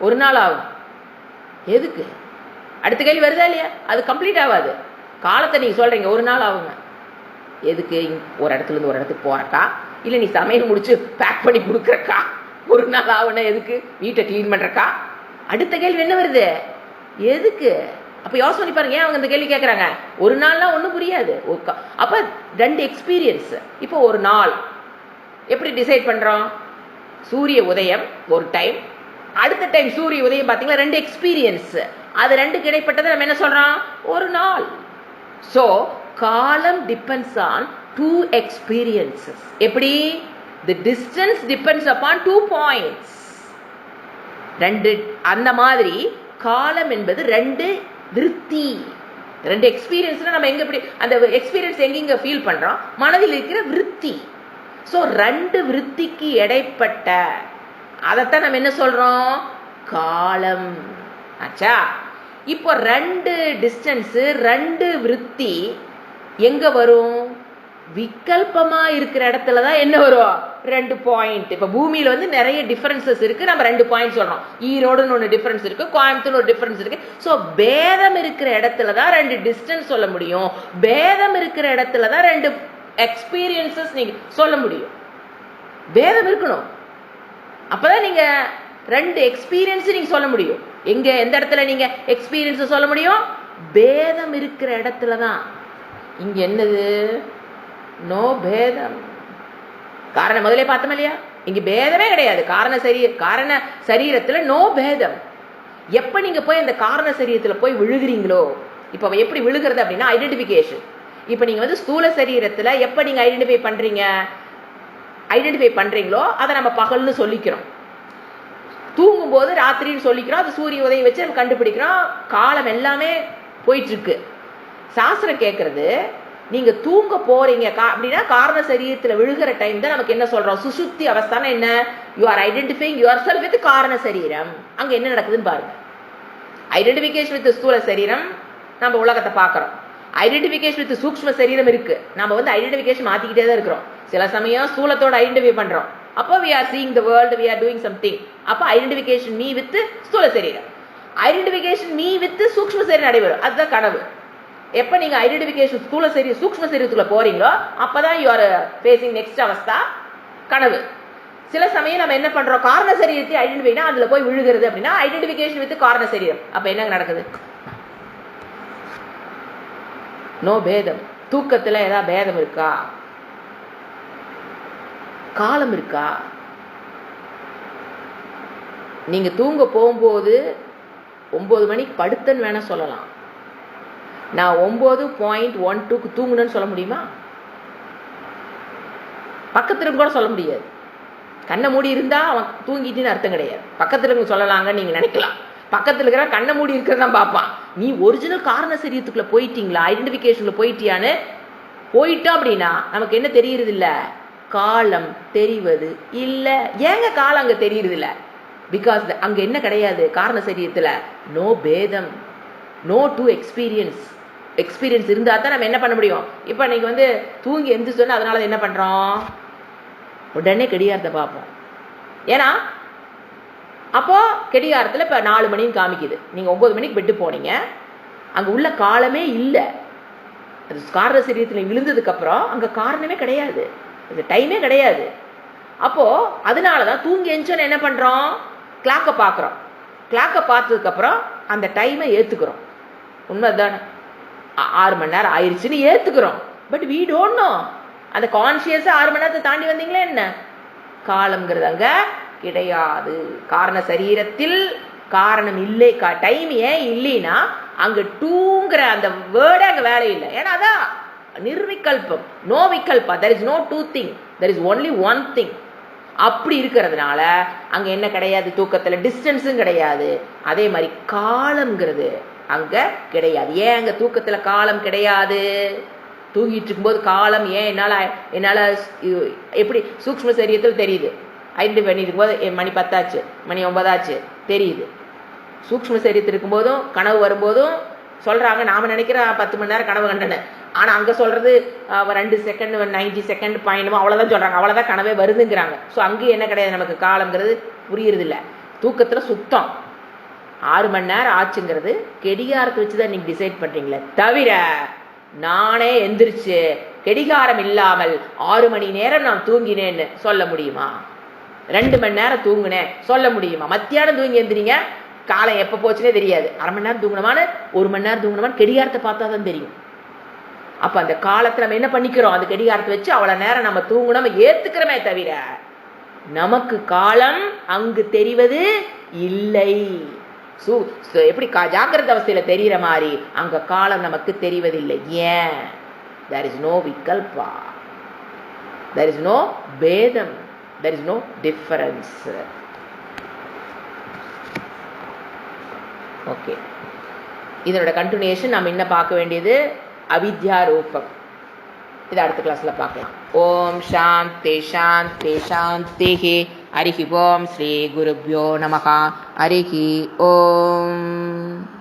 ஒரு நாள் ஆகும். எதுக்கு? அடுத்த கேள்வி வருதா இல்லையா? அது கம்ப்ளீட் ஆகாது. காலத்தை நீங்கள் சொல்கிறீங்க ஒரு நாள் ஆகுங்க. எதுக்கு? ஒரு இடத்துலேருந்து ஒரு இடத்துக்கு போகிறக்கா, இல்லை நீ சமையல் முடிச்சு பேக் பண்ணி கொடுக்குறக்கா? ஒரு நாள் ஆகுனா எதுக்கு? வீட்டை க்ளீன் பண்ணுறக்கா? அடுத்த கேள்வி என்ன வருது? எதுக்கு? அப்போ யோசனை பண்ணி பாருங்க, ஏன் அவங்க இந்த கேள்வி கேட்குறாங்க? ஒரு நாள்லாம் ஒன்றும் புரியாது. அப்போ 2 எக்ஸ்பீரியன்ஸ். இப்போ ஒரு நாள் எப்படி டிசைட் பண்ணுறோம்? சூரிய உதயம் ஒரு டைம், அடுத்த டைம் சூரிய உதயம் பார்த்தீங்களா? 2 எக்ஸ்பீரியன்ஸ். அது 2க்கு இடைப்பட்டதை நம்ம என்ன சொல்றோம்? ஒரு நாள். ஸோ காலம் டிபெண்ட்ஸ் ஆன் 2 எக்ஸ்பீரியன்சஸ். எப்படி? The distance depends upon 2 points. 2 அந்த மாதிரி காலம் என்பது 2 விருத்தி. 2 எக்ஸ்பீரியன்ஸ்னா நம்ம எங்க எப்படி அந்த எக்ஸ்பீரியன்ஸ் எங்க ஃபீல் பண்றோம்? மனதில் இருக்கிற விருத்தி. ஸோ 2 விருத்திக்கு இடைப்பட்ட அதைத்தான் நம்ம என்ன சொல்றோம்? காலம். ஆச்சா? இப்போ 2 டிஸ்டன்ஸ் 2 விருத்தி எங்க வரும்? விகல்பமா இருக்கிற இடத்துல தான் என்ன வரும்? 2 பாயிண்ட். இப்போ பூமியில வந்து நிறைய டிஃபரன்சஸ் இருக்கு. நம்ம 2 பாயிண்ட் சொல்றோம். ஈரோடுன்னு ஒன்று டிஃபரன்ஸ் இருக்கு, கோயம்புத்தூர் ஒரு டிஃபரன்ஸ் இருக்கு. ஸோ பேதம் இருக்கிற இடத்துல தான் 2 டிஸ்டன்ஸ் சொல்ல முடியும். பேதம் இருக்கிற இடத்துல தான் 2 எக்ஸ்பீரியன்சஸ் நீங்க சொல்ல முடியும். பேதம் இருக்கணும், அப்பதான் நீங்க 2 எக்ஸ்பீரியன்ஸ் நீங்க சொல்ல முடியும். எங்க எந்த இடத்துல நீங்க எக்ஸ்பீரியன்ஸ் சொல்ல முடியும்? பேதம் இருக்கிற இடத்துல தான். இங்க என்னது? நோ பேதம். காரணம் முதலே பார்த்தோம் இல்லையா? இங்க பேதமே கிடையாது. காரண சரீரத்துல நோ பேதம். எப்ப நீங்க போய் அந்த காரண சரீரத்துல போய் விழுகிறீங்களோ, இப்ப எப்படி விழுகிறது அப்படின்னா ஐடென்டிபிகேஷன். இப்ப நீங்க வந்து ஸ்தூல சரீரத்துல எப்ப நீங்க ஐடென்டிஃபை பண்றீங்களோ அதை நம்ம பகல்னு சொல்லிக்கிறோம். தூங்கும்போது ராத்திரின்னு சொல்லிக்கிறோம், அது சூரிய உதயம் வச்சு நம்ம கண்டுபிடிக்கிறோம். காலம் எல்லாமே போயிட்டு இருக்கு. சாஸ்திரம் கேட்கறது, நீங்க தூங்க போறீங்க அப்படின்னா காரண சரீரத்துல விழுகிற டைம் தான் நமக்கு என்ன சொல்றோம், சுசுப்தி அவஸ்தான என்ன, you are identifying your self with காரண சரீரம். அங்க என்ன நடக்குதுன்னு பாருங்க. ஐடென்டிஃபிகேஷன் வித் ஸ்தூல சரீரம், நம்ம உலகத்தை பார்க்கறோம். ஐடென்டிஃபிகேஷன் வித் சூக்ஷ்ம சரீரம் இருக்கு. நம்ம ஐடென்டிஃபிகேஷன் மாத்திக்கிட்டே தான் இருக்கிறோம். சில சமயம் ஸ்தூலத்தோட ஐடென்டிஃபை பண்றோம், அப்போ we are seeing the world, we are doing something. அப்போ ஐடென்டிஃபிகேஷன் மீ வித் ஸ்தூல சரீரம், ஐடென்டிஃபிகேஷன் மீ வித் சூக்ஷ்ம சரீரம் நடைபெறும். அதுதான் கனவு. எப்ப நீங்க ஐடென்டிஃபிகேஷன் ஸ்தூல சரீரம் சூக்ஷ்ம சரீரத்துக்குள்ள போறீங்களோ அப்பதான் யூ ஆர் ஃபேசிங் நெக்ஸ்ட் அவஸ்தா கனவு. சில சமயம் நம்ம என்ன பண்றோம், காரண சரீரத்தை ஐடென்டிஃபைனா அதுல போய் விழுகிறது அப்படின்னா ஐடென்டிஃபிகேஷன் வித் காரண சரீரம். அப்ப என்ன நடக்குது, நோ பேதம். தூக்கத்துல ஏதாவது பேதம் இருக்கா, காலம் இருக்கா? நீங்க தூங்க போகும்போது 9 மணிக்கு படுத்தன்னு வேணா சொல்லலாம், நான் 9.12க்கு தூங்குனேன்னு சொல்ல முடியுமா? பக்கத்துல கூட சொல்ல முடியாது. கண்ணை மூடி இருந்தா அவன் தூங்கிட்டுன்னு அர்த்தம் கிடையாது. பக்கத்துல இருந்து சொல்லலாங்கன்னு நீங்க நினைக்கலாம். பக்கத்துல இருக்கிற கண்ணை மூடி இருக்கிறதான் பார்ப்பான். நீ ஒரிஜினல் காரண சரீரத்துக்குள்ள போயிட்டீங்களா, ஐடென்டிஃபிகேஷன்ல போயிட்டியான்னு போயிட்டோம் அப்படின்னா நமக்கு என்ன தெரியுறது இல்ல, காலம் தெரிவது இல்ல. ஏங்க காலம் அங்க தெரியுறது இல்ல? பிகாஸ் அங்க என்ன கிடையாது, காரண சரீரத்துல நோ பேதம், நோ டு எக்ஸ்பீரியன்ஸ். எக்ஸ்பீரியன்ஸ் இருந்தா தான் நம்ம என்ன பண்ண முடியும். இப்ப நீங்க தூங்கி எந்திரிச்சோன்னா அதனால என்ன பண்றோம், உடனே கடிகாரத்தை பார்ப்போம். ஏன்னா அப்போ கடிகாரத்துல இப்ப 4 மணின்னு காமிக்குது, நீங்க 9 மணிக்கு பெட்டு போனீங்க, அங்க உள்ள காலமே இல்லை. அது காரண சரீரத்துல விழுந்ததுக்கு அப்புறம் அங்க காரணமே கிடையாது, அது டைமே கிடையாது. அப்போ அதனாலதான் தூங்கி எஞ்சோன்னு என்ன பண்றோம், கிளாக்கை பார்க்குறோம். கிளாக்கை பார்த்ததுக்கு அப்புறம் அந்த டைமை ஏத்துக்கிறோம். உண்மைதானே, 6 மணி நேரம் ஆயிடுச்சுன்னு ஏத்துக்கிறோம். பட் we don't know, அந்த கான்சியஸா 6 மணி நேரத்தை தாண்டி வந்தீங்களே என்ன, காலம்ங்கிறது அங்க கிடையாது. காரண சரீரத்தில் காரணம் இல்லை, டைம் ஏன் இல்லைன்னா அங்க டூங்கிற அந்த வேர்டே அங்க வேலை இல்லை. ஏன்னா அதான் நிர்விகல்பம், no விகல்பா, there is no two thing, there is only one thing. அப்படி இருக்கிறதுனால அங்க என்ன கிடையாது, தூக்கத்துல டிஸ்டன்ஸும் கிடையாது, அதே மாதிரி காலம்ங்கிறது அங்க கிடையாது. ஏன் அங்க தூக்கத்துல காலம் கிடையாது? தூங்கிட்டு இருக்கும்போது காலம் ஏன் என்னால எப்படி சூக்ஷ்ம சரீரத்தில் தெரியுது, ஐடென்டிஃபை பண்ணி இருக்கும்போது மணி 10 ஆச்சு, மணி 9 ஆச்சு தெரியுது. சூக்ஷ்ம சரீரத்தில் இருக்கும்போதும் கனவு வரும்போதும் சொல்றாங்க, நாம நினைக்கிற 10 மணி நேரம் கனவு கண்டன, ஆனா அங்க சொல்றது 2 செகண்ட் 90 செகண்ட் பாயிண்ட் அவ்வளவுதான் சொல்றாங்க, அவ்வளவுதான் கனவே வருதுங்கிறாங்க. ஸோ அங்கேயும் என்ன கிடையாது, நமக்கு காலம்ங்கிறது புரியுறது இல்லை. தூக்கத்துல சுத்தம் 6 மணி நேரம் ஆச்சுங்கிறது கெடிகாரத்தை வச்சுதான் நீங்க டிசைட் பண்றீங்களே தவிர, நானே எந்திரிச்சு கெடிகாரம் இல்லாமல் 6 மணி நேரம் நான் தூங்கினேன்னு சொல்ல முடியுமா? 2 மணி நேரம் தூங்குனேன் சொல்ல முடியுமா? மத்தியானம் தூங்கி எந்திரிங்க, காலம் எப்ப போச்சுன்னே தெரியாது. 1/2 மணி நேரம் தூங்கணுமான்னு 1 மணி நேரம் தூங்கணுமான்னு கெடிகாரத்தை பார்த்தா தான் தெரியும். அப்ப அந்த காலத்துல நம்ம என்ன பண்ணிக்கிறோம், அந்த கெடிகாரத்தை வச்சு அவ்வளவு நேரம் நம்ம தூங்கணும் ஏத்துக்கிறோமே தவிர நமக்கு காலம் அங்கு தெரிவது இல்லை. எப்படி ஜாகிரத அவஸ்தையில தெரிகிற மாதிரி அங்க காலம் நமக்கு தெரிவதில்லை. ஏன்? there is no விகல்பா, there is no பேதம், there is no difference. Okay, இதனோட கண்டினியூஷன் நம்ம என்ன பார்க்க வேண்டியது, அவித்யா ரூபம். இதை அடுத்த கிளாஸ்ல பார்க்கலாம். ஓம் சாந்தி சாந்தி சாந்தி. ஹரிஹி ஓம். ஸ்ரீ குருப்யோ நமஹ. ஹரிஹி ஓம்.